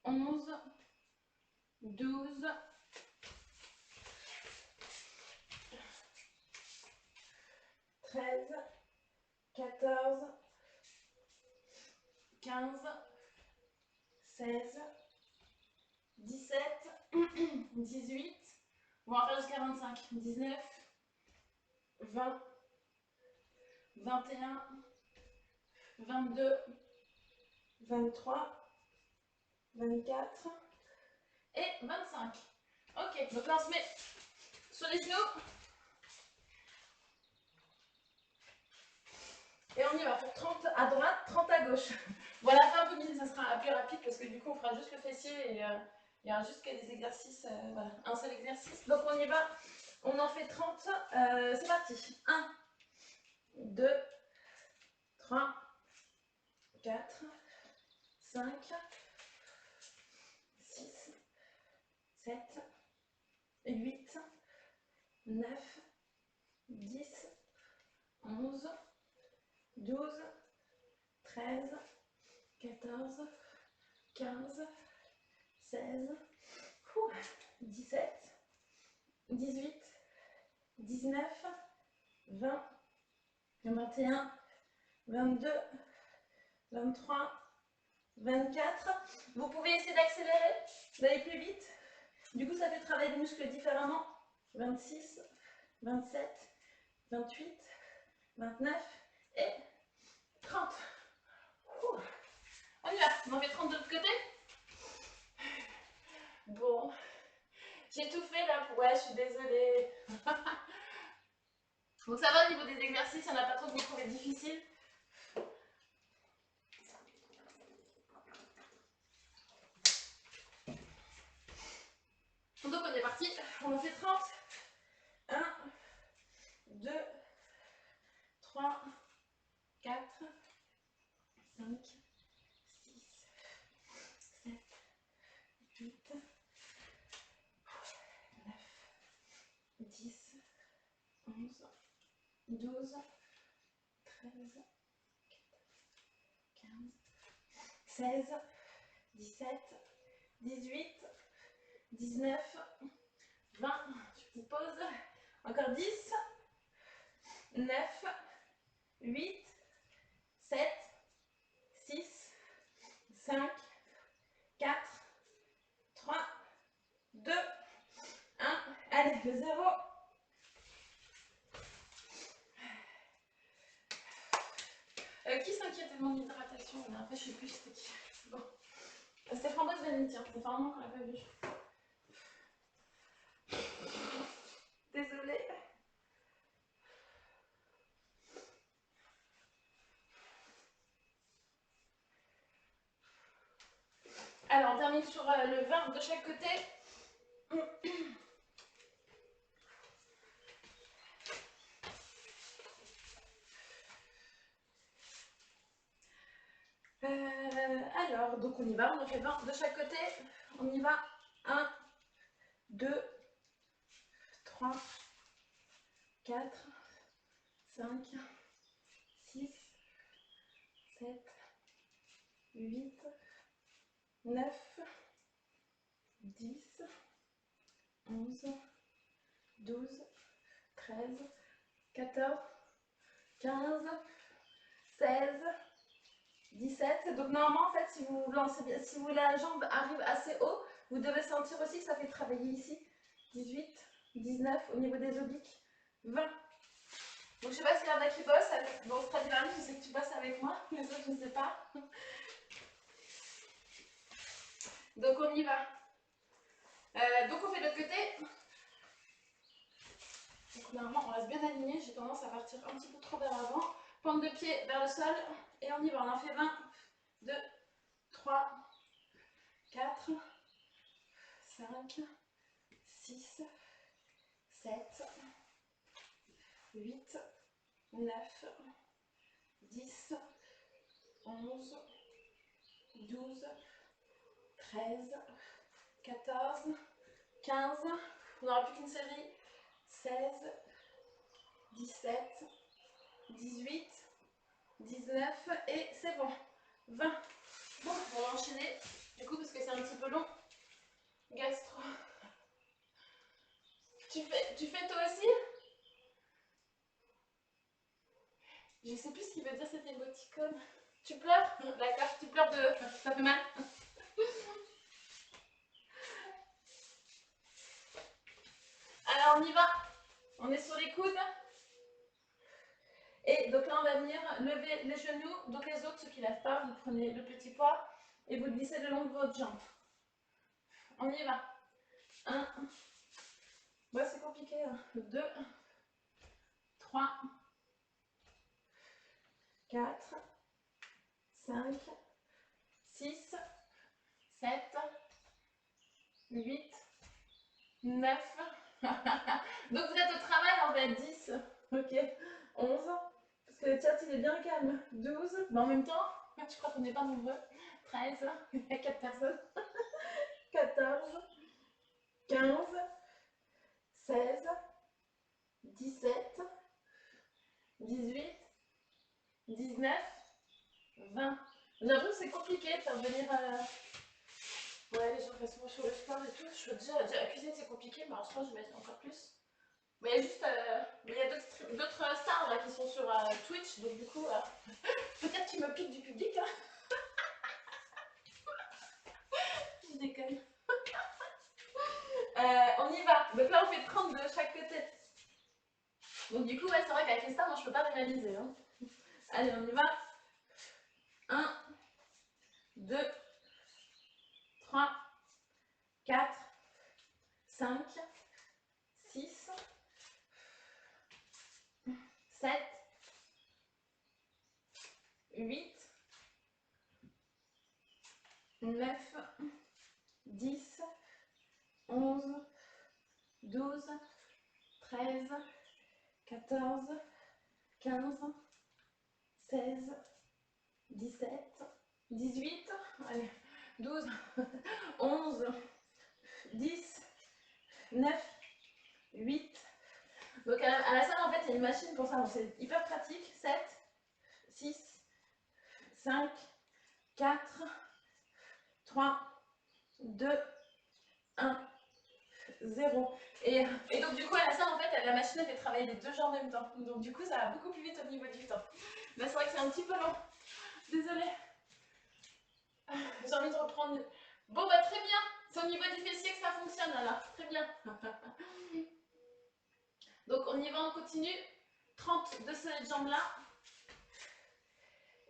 11, 12, 13, 14, 15, 16, 17, 18, on va faire jusqu'à 25, 19, 20, 21, 22, 23, 24 et 25. Ok, donc là on se met sur les genoux. Et on y va faire 30 à droite, 30 à gauche. Bon, à la fin, Pauline, ça sera plus rapide parce que du coup, on fera juste le fessier et il y aura juste que des exercices, voilà, un seul exercice. Donc on y va, on en fait 30, c'est parti. 1, 2, 3, 4, 5, 6, 7, 8, 9, 10, 11, 12, 13, 14, 15, 16, 17, 18, 19, 20, 21, 22, 23, 24. Vous pouvez essayer d'accélérer, d'aller plus vite. Du coup, ça fait travailler les muscles différemment. 26, 27, 28, 29 et 30. On y va. On en fait 30 de l'autre côté. Bon. J'ai tout fait là. Ouais, je suis désolée. Donc ça va au niveau des exercices, il n'y en a pas trop que vous trouvez difficile. Donc on est parti, on en fait 30. 1, 2, 3, 4, 5, 6, 7, 8, 9, 10, 11, 12, 13, 15, 16, 17, 18, 19, 20, tu te poses, encore 10, 9, 8, 7, 6, 5, 4, 3, 2, 1. Allez, le 0. Qui s'inquiète de mon hydratation? En fait, je sais plus c'était qui. Bon. C'était Framboise Vanille, tiens. Ça fait un moment qu'on l'a pas vu. Désolée. Alors, on termine sur le 20 de chaque côté. Alors, donc on y va, on en fait 20 de chaque côté. On y va. 1, 2, 3, 4, 5, 6, 7, 8, 9, 10, 11, 12, 13, 14, 15, 16, 17. Donc normalement, en fait, si vous lancez bien, si vous, la jambe arrive assez haut, vous devez sentir aussi que ça fait travailler ici. 18, 19 au niveau des obliques, 20. Donc je sais pas s'il y en a qui bossent avec. Bon, Stradivari, je sais que tu bosses avec moi, mais ça, je ne sais pas. Donc on y va. Donc on fait de l'autre côté. Donc normalement, on reste bien aligné. J'ai tendance à partir un petit peu trop vers l'avant. Pointe de pied vers le sol. Et on y va. On en fait 20. 2, 3, 4, 5, 6, 7, 8, 9, 10, 11, 12, 13, 14, 15. On n'aura plus qu'une série. 16, 17, 18, 19 et c'est bon. 20. Bon, on va enchaîner du coup parce que c'est un petit peu long. Gastro. Tu fais toi aussi? Je sais plus ce qu'il veut dire cet émoticône. Tu pleures? D'accord, tu pleures de... Ça fait mal? Alors on y va. On est sur les coudes. Et donc là on va venir lever les genoux. Donc les autres, ceux qui ne lèvent pas, vous prenez le petit poids et vous glissez le long de votre jambe. On y va. 1. Ouais, c'est compliqué. 2. 3. 4. 5. 6. 7. 8. 9. Donc vous êtes au travail en fait. 10. Ok. 11. Parce que le chat il est bien calme. 12. Mais en même temps, je crois qu'on n'est pas nombreux. 13. Il y a 4 personnes. 14. 15. 16. 17. 18. 19. 20. J'ai l'impression que c'est compliqué de faire venir... Ouais, les gens passent souvent sur le sport et tout. Je suis déjà la cuisine c'est compliqué, mais en ce moment je mets encore plus. Mais il y a juste... il y a d'autres stars là qui sont sur Twitch, donc du coup, peut-être qu'ils me piquent du public. Hein. Je déconne. On y va. Donc là on fait 30 de chaque côté. Donc du coup, ouais, c'est vrai qu'avec les stars, moi je peux pas réaliser. Hein. Allez, on y va. 1, 2, 3, 4, 5, 6, 7, 8, 9, 10, 11, 12, 13, 14, 15, 16, 17, 18, allez, 12, 11, 10, 9, 8. Donc à la salle en fait il y a une machine pour ça, donc c'est hyper pratique. 7, 6, 5, 4, 3, 2, 1, 0. Et donc du coup à la salle en fait la machine elle fait travailler les deux gens en même temps. Donc du coup ça va beaucoup plus vite au niveau du temps. Mais c'est vrai que c'est un petit peu long. Désolée. J'ai envie de reprendre. Bon bah très bien. C'est au niveau du fessier que ça fonctionne alors. Très bien. Donc on y va, on continue. 30 de cette jambe là.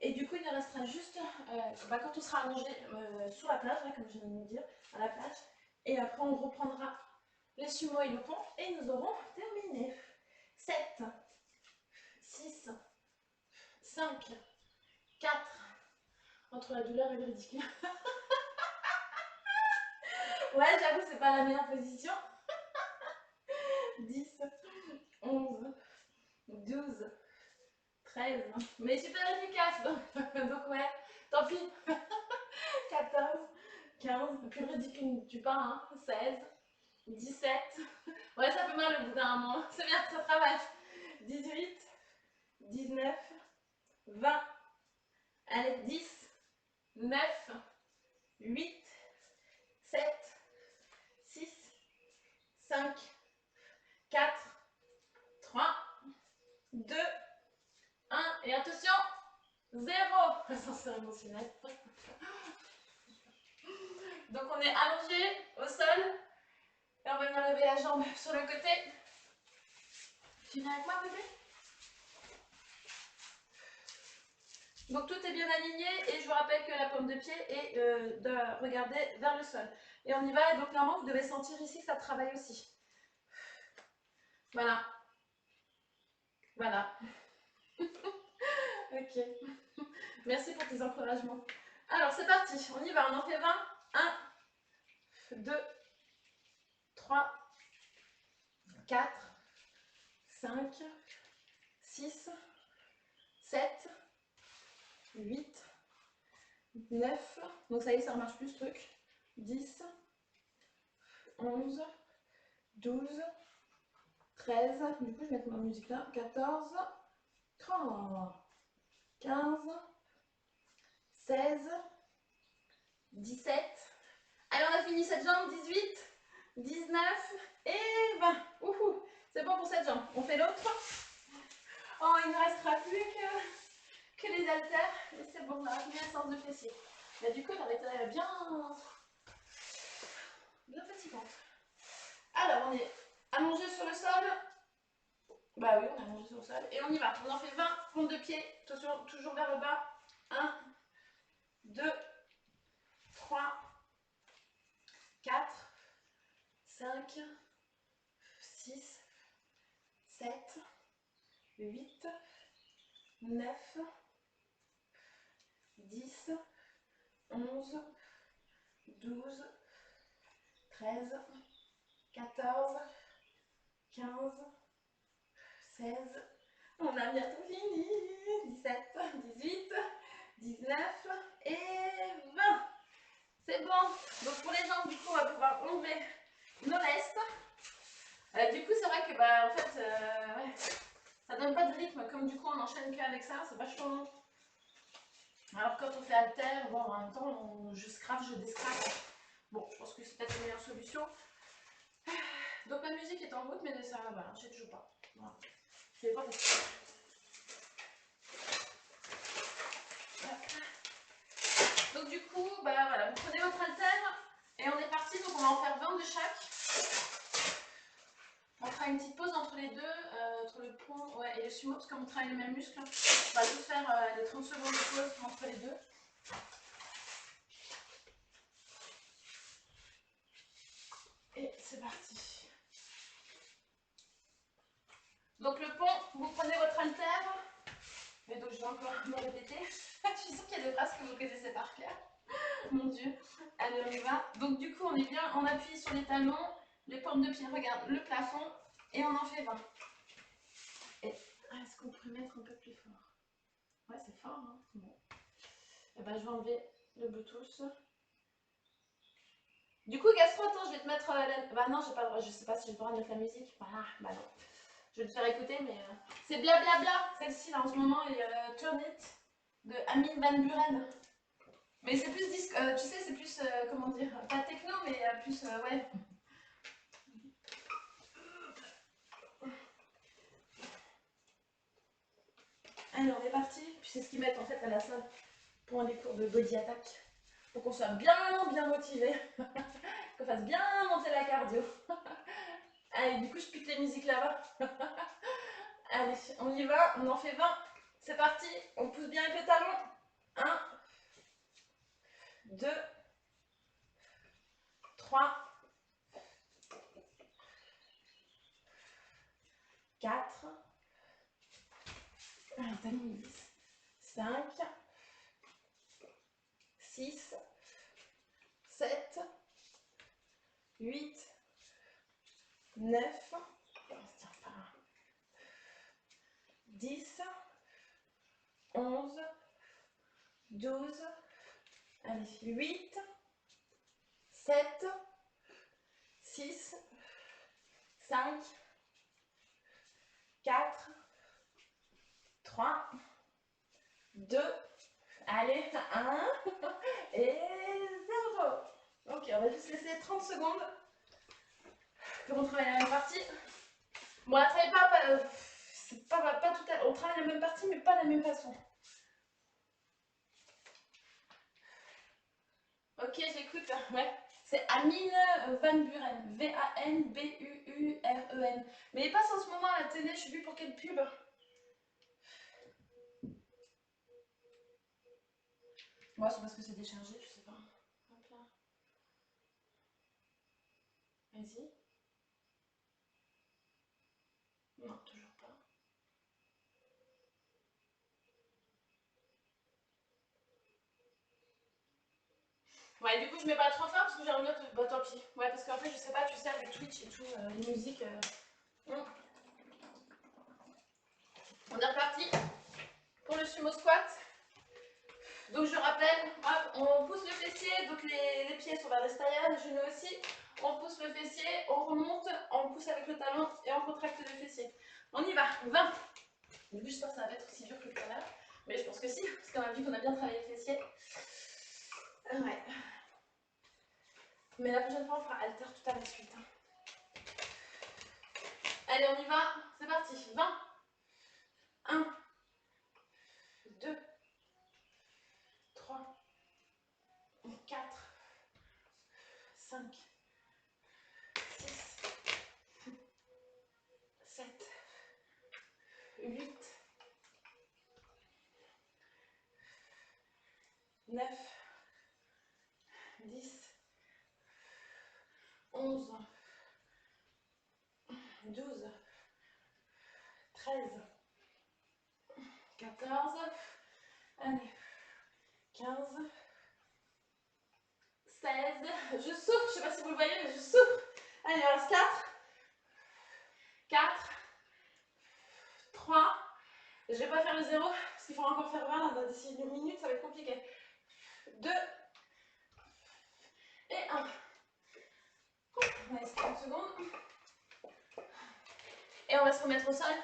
Et du coup il nous restera juste quand on sera allongé sur la plage, là, comme je viens de vous dire, à la plage. Et après on reprendra les sumo et le pont et nous aurons terminé. 7, 6, 5, 4, entre la douleur et le ridicule. Ouais, j'avoue, c'est pas la meilleure position. 10, 11, 12, 13, mais super efficace. Donc ouais, tant pis. 14, 15, puis le ridicule, tu pars, hein. 16, 17. Ouais, ça fait mal au bout d'un moment. C'est bien, ça travaille. 18, 19, 20. Allez, 10, 9, 8, 7, 6, 5, 4, 3, 2, 1. Et attention, 0. Ascenseur émotionnel. Donc on est allongé au sol. Et on va venir lever la jambe sur le côté. Tu viens avec moi, bébé? Donc tout est bien aligné et je vous rappelle que la paume de pied est de regarder vers le sol. Et on y va, et donc normalement vous devez sentir ici que ça travaille aussi. Voilà. Voilà. Ok. Merci pour tes encouragements. Alors c'est parti, on y va, on en fait 20. 1, 2, 3, 4, 5, 6, 7, 8, 9, donc ça y est, ça ne marche plus ce truc. 10, 11, 12, 13, du coup je vais mettre ma musique là, 14, 15, 16, 17. Allez, on a fini cette jambe, 18, 19 et 20. Ouhou, c'est bon pour cette jambe. On fait l'autre. Oh, il ne restera plus que les haltères. Mais c'est bon, on a fini la séance de fessier. Mais du coup, elle était bien fatigante. Alors, on est allongé sur le sol. Bah oui, on est allongé sur le sol. Et on y va. On en fait 20 pompes de pied. Attention, toujours vers le bas. 1, 2, 3, 4, 5, 6, 7, 8, 9, 10, 11, 12, 13, 14, 15, 16, on a bientôt fini, 17, 18, 19 et 20. C'est bon. Donc pour les jambes, du coup, on va pouvoir enlever nos lestes. Du coup, c'est vrai que en fait, ouais, ça donne pas de rythme. Comme du coup, on enchaîne qu'avec ça, c'est vachement long. Alors quand on fait haltère, bon, en même temps, je scrape, je descrape. Bon, je pense que c'est peut-être la meilleure solution. Donc ma musique est en route, mais ça, voilà, je sais toujours pas. Voilà. Je vais pas tester. Donc du coup, voilà, vous prenez votre haltère et on est parti. Donc on va en faire 20 de chaque. On fera une petite pause entre les deux, entre le pont et le sumo, parce qu'on travaille le même muscle. On va juste faire les 30 secondes de pause entre les deux. Et c'est parti. Donc le pont, vous prenez votre haltère. Et donc je vais encore me répéter. Je suis sûre qu'il y a des phrases que vous connaissez par cœur. Mon Dieu. Allez, on y va. Donc du coup, on est bien, on appuie sur les talons, les pointes de pied, regarde, le plafond, et on en fait 20. Et est-ce qu'on pourrait mettre un peu plus fort? Ouais, c'est fort, hein? Bon. Et je vais enlever le Bluetooth. Du coup, Gastro, attends, je vais te mettre Bah non, j'ai pas le droit, je sais pas si j'ai le droit de mettre la musique. Bah non. Je vais te faire écouter, mais c'est blablabla, celle-ci là en ce moment, et Turn It de Armin van Buuren. Mais c'est plus disque, tu sais, c'est plus, comment dire, pas techno, mais plus, ouais. Allez, on est parti. Puis c'est ce qu'ils mettent en fait à la salle pour les cours de body attack. Pour qu'on soit bien motivé. Qu'on fasse bien monter la cardio. Allez, du coup, je pique les musiques là-bas. Allez, on y va, on en fait 20. C'est parti, on pousse bien avec les talons. 1, 2, 3, 4, alors talons 10, 5, 6, 7, 8, 9, 10, 11, 12, allez, 8, 7, 6, 5, 4, 3, 2, allez, 1 et 0. Ok, on va juste laisser 30 secondes que on travaille la même partie. Bon, la travaille c'est pas tout à... On travaille la même partie, mais pas de la même façon. Ok, j'écoute. Ouais. C'est Armin van Buuren. V-A-N-B-U-U-R-E-N. Mais il passe en ce moment à la télé, je sais plus pour quelle pub. Moi, c'est parce que c'est déchargé, je sais pas. Hop là. Vas-y. Non, toujours pas. Ouais, du coup, je mets pas trop fort parce que j'ai envie de... Bah, tant pis. Ouais, parce qu'en fait, je sais pas, tu sais, avec Twitch et tout, les musiques... On est reparti pour le sumo squat. Donc, je rappelle, hop, on pousse le fessier, donc les pieds sont vers l'extérieur, les genoux aussi. on pousse le fessier, on remonte, on pousse avec le talon et on contracte le fessier. On y va, 20. Du coup, j'espère que ça va être aussi dur que tout à l'heure. Mais je pense que si, parce qu'on a vu qu'on a bien travaillé le fessier. Ouais. Mais la prochaine fois, on fera halter tout à la suite. Allez, on y va. C'est parti. 20. 1, 2, 3, 4, 5, 6, 7, 8, 9, 10, 11, 12, 13, 14, allez, 15, 16, je souffle, je ne sais pas si vous le voyez, mais je souffle. Allez, il en reste 4, 4, 3, je ne vais pas faire le 0, parce qu'il faut encore faire 20, d'ici une minute, ça va être compliqué. 2, et 1. On va laisser 30 secondes. Et on va se remettre au sol.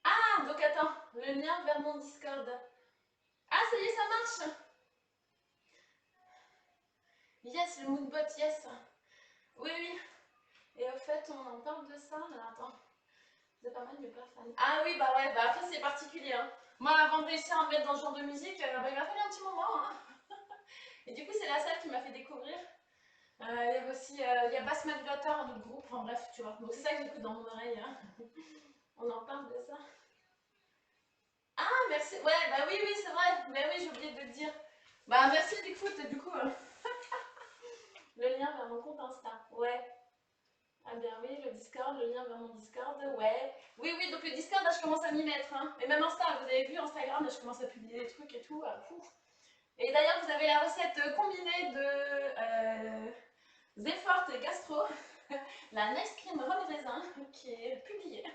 Ah, donc attends, le lien vers mon Discord. Ah, ça y est, ça marche. Yes, le moodbot, yes. Oui, oui. Et au fait, on en parle de ça. Alors, attends. C'est pas mal, mais pas fan. Ah oui, bah ouais, bah après, c'est particulier. Hein. Moi, avant de réussir à me mettre dans ce genre de musique, bah, il m'a fallu un petit moment. Hein. Et du coup, c'est la salle qui m'a fait découvrir. Il y avait aussi, il y a Bass Modulator, un autre groupe. Enfin bref, tu vois. Donc c'est ça que j'écoute dans mon oreille. Hein. On en parle de ça. Ah, merci. Ouais, bah oui, oui, c'est vrai. Mais oui, j'ai oublié de te dire. Bah merci Bigfoot, du coup. Le lien vers mon compte Insta. Ouais. Ah bien oui, le Discord, le lien vers mon Discord, ouais. Oui, oui, donc le Discord, là, je commence à m'y mettre. Hein. Et même Insta, vous avez vu, Instagram, là, je commence à publier des trucs et tout. Et d'ailleurs, vous avez la recette combinée de Zefort et Gastro, la Nice Cream Rhum et Raisin, qui est publiée.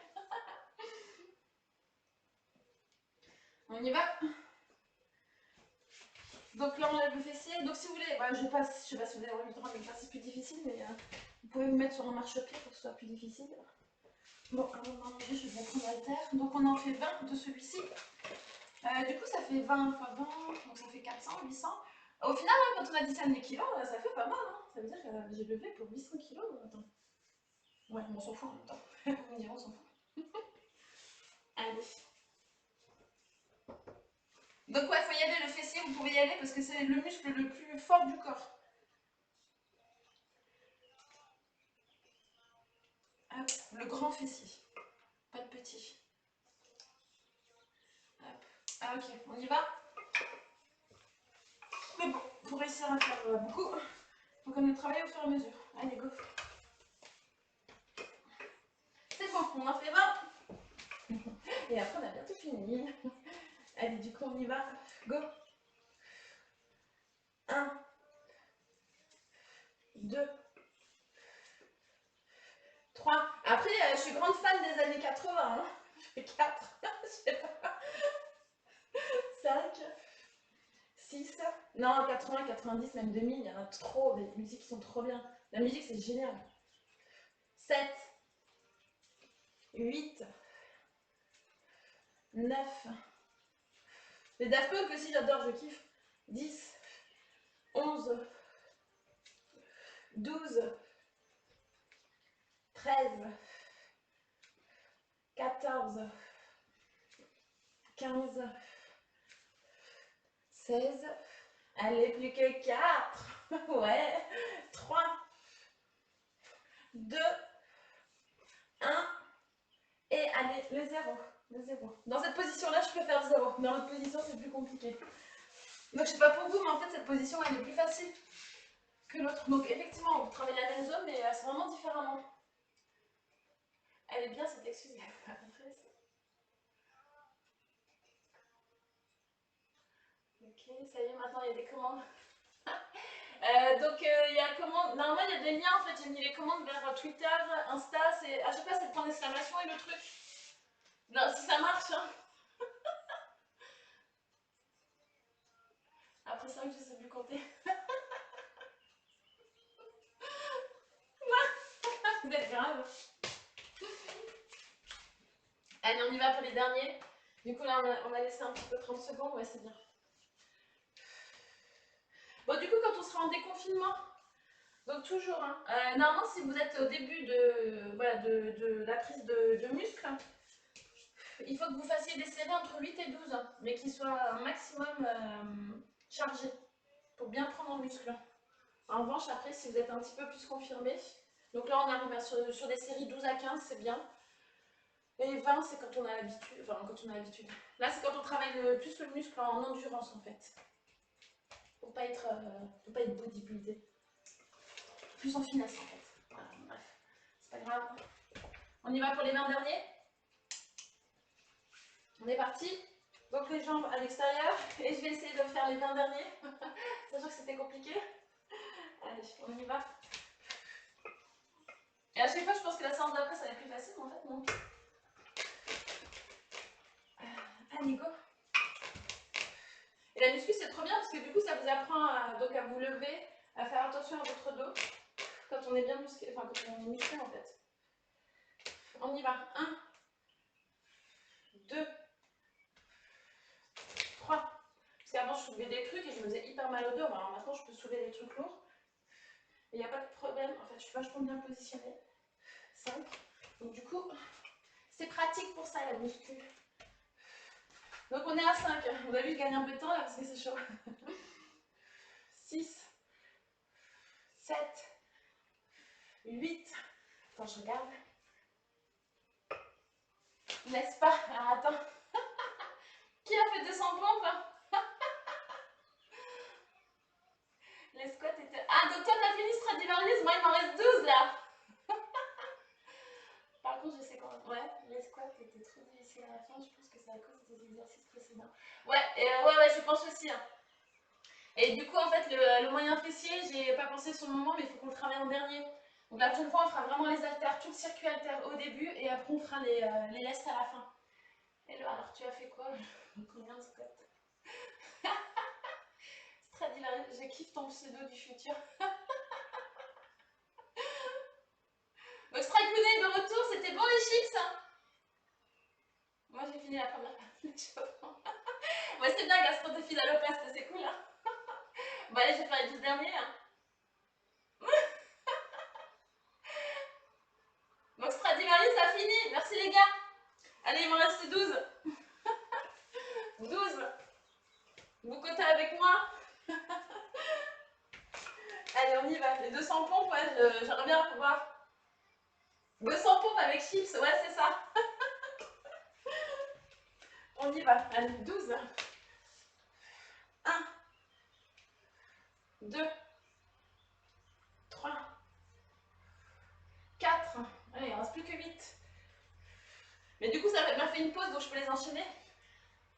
On y va. Donc là, on lève le fessier. Donc si vous voulez, bah, je sais pas si vous allez avoir le temps d'exercice plus difficile, mais vous pouvez vous mettre sur un marchepied pour que ce soit plus difficile. Bon, avant de manger, je vais prendre l'haltère. Donc on en fait 20 de celui-ci. Du coup, ça fait 20 x 20, donc ça fait 400, 800. Au final, quand on additionne les kilos, ça fait pas mal. Hein. Ça veut dire que j'ai levé pour 800 kilos. Attends. Ouais, on s'en fout en même temps. On dirait, on s'en fout. Allez. Donc ouais, il faut y aller, le fessier, vous pouvez y aller parce que c'est le muscle le plus fort du corps. Hop, le grand fessier, pas de petit. Hop. Ah ok, on y va. Mais bon, pour réussir à faire beaucoup, il faut quand même travailler au fur et à mesure. Allez, go. C'est bon, on en fait 20. Et après, on a bientôt fini. Allez, du coup, on y va. Go. 1, 2, 3. Après, je suis grande fan des années 80. Hein. Je fais 4. 5. 6. Non, 80, 90, même 2000, il y en a trop. Des musiques qui sont trop bien. La musique, c'est génial. 7. 8. 9. Les Daft Punk aussi, j'adore, je kiffe. 10. 11. 12. 13. 14. 15. 16. Allez, plus que 4. Ouais. 3. 2. 1. Et allez, le 0. Le 0. Dans cette position-là, je peux faire 0. Dans l'autre position, c'est plus compliqué. Donc, je sais pas pour vous, mais en fait, cette position, elle est plus facile que l'autre. Donc, effectivement, on travaille la même zone, mais c'est vraiment différemment. Elle est bien, cette excuse. Ok, ça y est, maintenant, il y a des commandes. Donc, il y a commande. Normalement, il y a des liens, en fait. J'ai mis les commandes vers Twitter, Insta. À chaque fois, c'est le point d'exclamation et le truc. Non, si ça marche, hein. l'impression que je sais plus compter. Vous êtes grave. Allez, on y va pour les derniers. Du coup, là, on a laissé un petit peu 30 secondes. Ouais, c'est bien. Bon, du coup, quand on sera en déconfinement, donc toujours, hein, normalement, si vous êtes au début de, voilà, de la prise de muscle, il faut que vous fassiez des séries entre 8 et 12, hein, mais qui soient un maximum chargées, pour bien prendre en muscle. En revanche, après, si vous êtes un petit peu plus confirmé, donc là, on arrive sur des séries 12 à 15, c'est bien. Et 20, c'est quand on a l'habitude. Enfin, quand on a l'habitude. Là, c'est quand on travaille plus le muscle en endurance, en fait. Pour pas être bodybuildé. Plus en finesse, en fait. Voilà, bref. C'est pas grave. On y va pour les 20 derniers. On est parti. Donc, les jambes à l'extérieur. Et je vais essayer de faire les 20 derniers. Sachant que c'était compliqué. Allez, on y va. Et à chaque fois, je pense que la séance d'après, ça va être plus facile, mais en fait, non. Allez, go. Et la muscu, c'est trop bien parce que du coup, ça vous apprend donc à vous lever, à faire attention à votre dos quand on est bien musclé, enfin quand on est musclé en fait. On y va. 1, 2, 3. Parce qu'avant, je soulevais des trucs et je me faisais hyper mal au dos. Alors maintenant, je peux soulever des trucs lourds. Et il n'y a pas de problème. En fait, je suis vachement bien positionnée. 5. Donc du coup, c'est pratique pour ça la muscu. Donc on est à 5. Vous avez vu, je gagne un peu de temps là parce que c'est chaud. 6, 7, 8. Attends, je regarde. N'est-ce pas? Alors attends. Qui a fait 200 pompes? Les squats étaient... Ah, donc toi t'as fini Stradivarius, moi il m'en reste 12 là. Par contre, je sais quand même. Ouais, les squats étaient trop difficiles à la fin, je pense que c'est à cause des exercices précédents. Ouais, ouais, je pense aussi. Hein. Et du coup, en fait, le moyen fessier, j'ai pas pensé sur le moment, mais il faut qu'on le travaille en dernier. Donc la prochaine fois, on fera vraiment les haltères, tout le circuit haltère au début, et après on fera les lestes à la fin. Et là, alors tu as fait quoi? Combien de squats? Stradivarius, je kiffe ton pseudo du futur. Donc Strakounet de retour, c'était bon les chips hein. Moi j'ai fini la première partie. Ouais c'est bien gastrodéphilalopaste, c'est cool hein. Bon allez, je vais faire les 12 derniers hein. Donc Stradivarius ça a fini, merci les gars. Allez il m'en reste 12. 12. Vous cotez avec moi. Allez on y va, les 200 pompes, ouais j'aimerais bien pouvoir. 200 pompes avec chips, ouais c'est ça. On y va, allez 12. 1, 2, 3, 4. Allez, il ne reste plus que 8. Mais du coup, ça m'a fait une pause, donc je peux les enchaîner.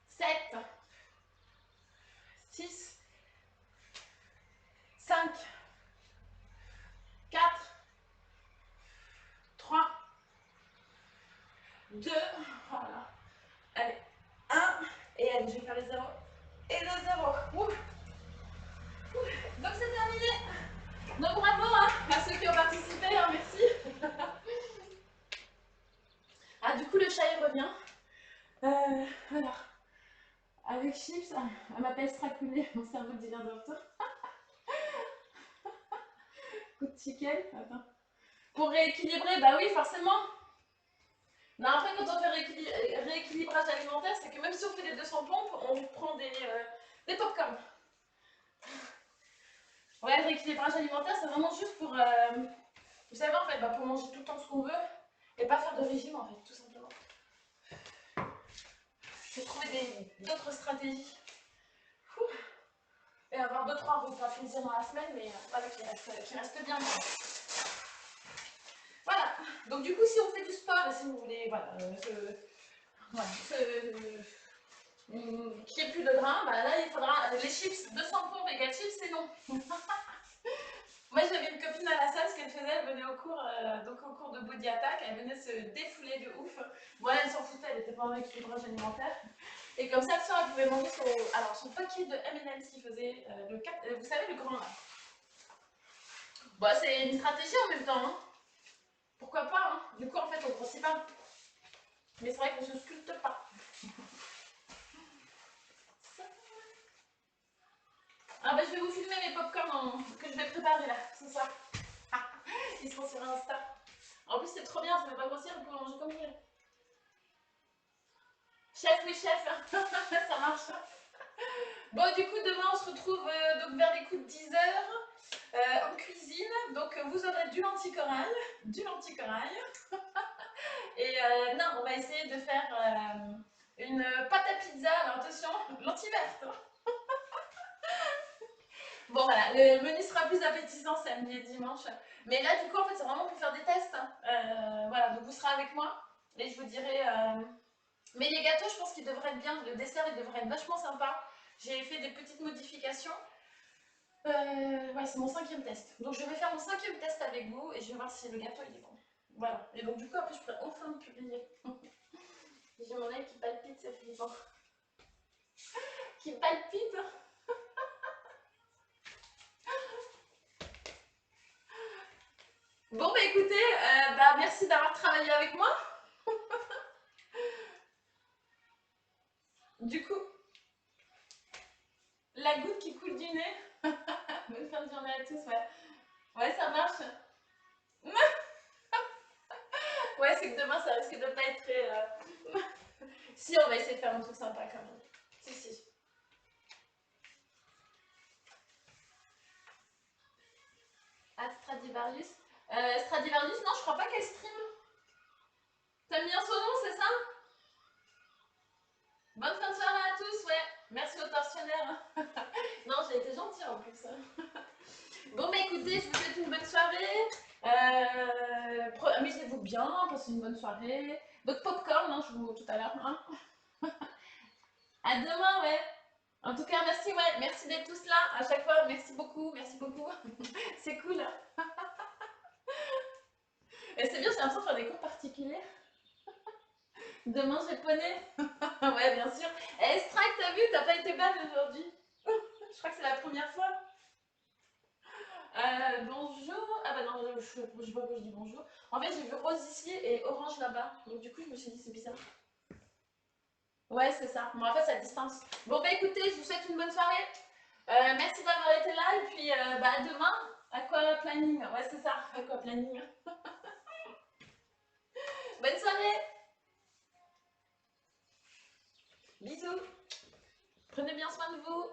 7, 6, 5, 4, 3, 2, voilà. Allez, 1, et allez, je vais faire les 0 et le 0. Ouf. Donc c'est terminé. Donc bravo hein, à ceux qui ont participé, hein, merci. Ah, du coup, le chat il revient. Alors, avec Chips, elle m'appelle Strakounet, mon cerveau dit l'air de retour. Coup de chicken, attends. Pour rééquilibrer, bah oui, forcément. Non, après, quand on fait rééquilibrage alimentaire, c'est que même si on fait des 200 pompes, on prend des popcorn. Ouais, le rééquilibrage alimentaire, c'est vraiment juste pour, vous savez, en fait, bah, pour manger tout le temps ce qu'on veut et pas faire de régime, en fait, tout simplement. Je vais trouver d'autres stratégies. Et avoir 2-3 repas plaisir dans la semaine, mais voilà, qui restent bien. Voilà, donc du coup, si on fait du sport, et si vous voulez, voilà, qu'il n'y ait plus de gras, bah là, il faudra, les chips, 200 pompes égale chips, c'est non. Moi, j'avais une copine à la salle, ce qu'elle faisait, elle venait au cours, donc au cours de Body Attack, elle venait se défouler de ouf. Bon, elle s'en foutait, elle n'était pas en équilibrage alimentaire. Et comme ça, le soir, elle pouvait manger son paquet de M&M's qu'il faisait, vous savez, le grand là. Bah, c'est une stratégie en même temps, hein. Pourquoi pas, hein. Du coup, en fait, on grossit pas. Mais c'est vrai qu'on se sculpte pas. Ah bah, je vais vous filmer mes popcorns que je vais préparer là, ce soir. Ils seront sur Insta. En plus, c'est trop bien, ça ne va pas grossir, vous pouvez manger comme vous voulez. Chef, oui, chef, ça marche. Bon, du coup, demain, on se retrouve donc vers les coups de 10h en cuisine. Donc, vous aurez du lentilles-corail, Et non, on va essayer de faire une pâte à pizza. Alors, attention, lentilles vertes. Bon, voilà, le menu sera plus appétissant samedi et dimanche. Mais là, du coup, en fait, c'est vraiment pour faire des tests. Voilà, donc vous serez avec moi et je vous dirai. Mais les gâteaux, je pense qu'ils devraient être bien. Le dessert, il devrait être vachement sympa. J'ai fait des petites modifications. Ouais, c'est mon 5e test. Donc, je vais faire mon 5e test avec vous et je vais voir si le gâteau, il est bon. Voilà. Et donc, du coup, après, je pourrai enfin le publier. J'ai mon œil qui palpite, c'est flippant. Qui palpite. Bon, bah écoutez, merci d'avoir travaillé avec moi. Du coup, la goutte qui coule du nez. Bonne fin de journée à tous, ouais. Ouais, ça marche. Ouais, c'est que demain, ça risque de pas être très... Si, on va essayer de faire un truc sympa quand même. Si, si. Ah, Stradivarius. Stradivarius, non, je crois pas qu'elle stream. T'as mis un son nom, c'est ça? Bonne fin de soirée à tous, ouais. Merci au tortionnaire. Non, j'ai été gentille en plus. Bon, bah écoutez, je vous souhaite une bonne soirée. Amusez-vous bien, passez une bonne soirée. Donc, popcorn, hein, je vous tout à l'heure. Hein. À demain, ouais. En tout cas, merci, ouais. Merci d'être tous là. À chaque fois, merci beaucoup, merci beaucoup. C'est cool. Et c'est bien, j'ai l'impression de faire des cours particuliers. Demain, japonais. Ouais, bien sûr. Et Strike, t'as vu, t'as pas été belle aujourd'hui. Je crois que c'est la première fois. Bonjour. Ah bah non, je sais pas pourquoi je dis bonjour. En fait, j'ai vu rose ici et orange là-bas. Donc du coup, je me suis dit, c'est bizarre. Ouais, c'est ça. Bon, en fait, c'est à distance. Bon, bah écoutez, je vous souhaite une bonne soirée. Merci d'avoir été là et puis à demain. Aquaplanning. Ouais, c'est ça. Aquaplanning. Bonne soirée. Bisous. Prenez bien soin de vous.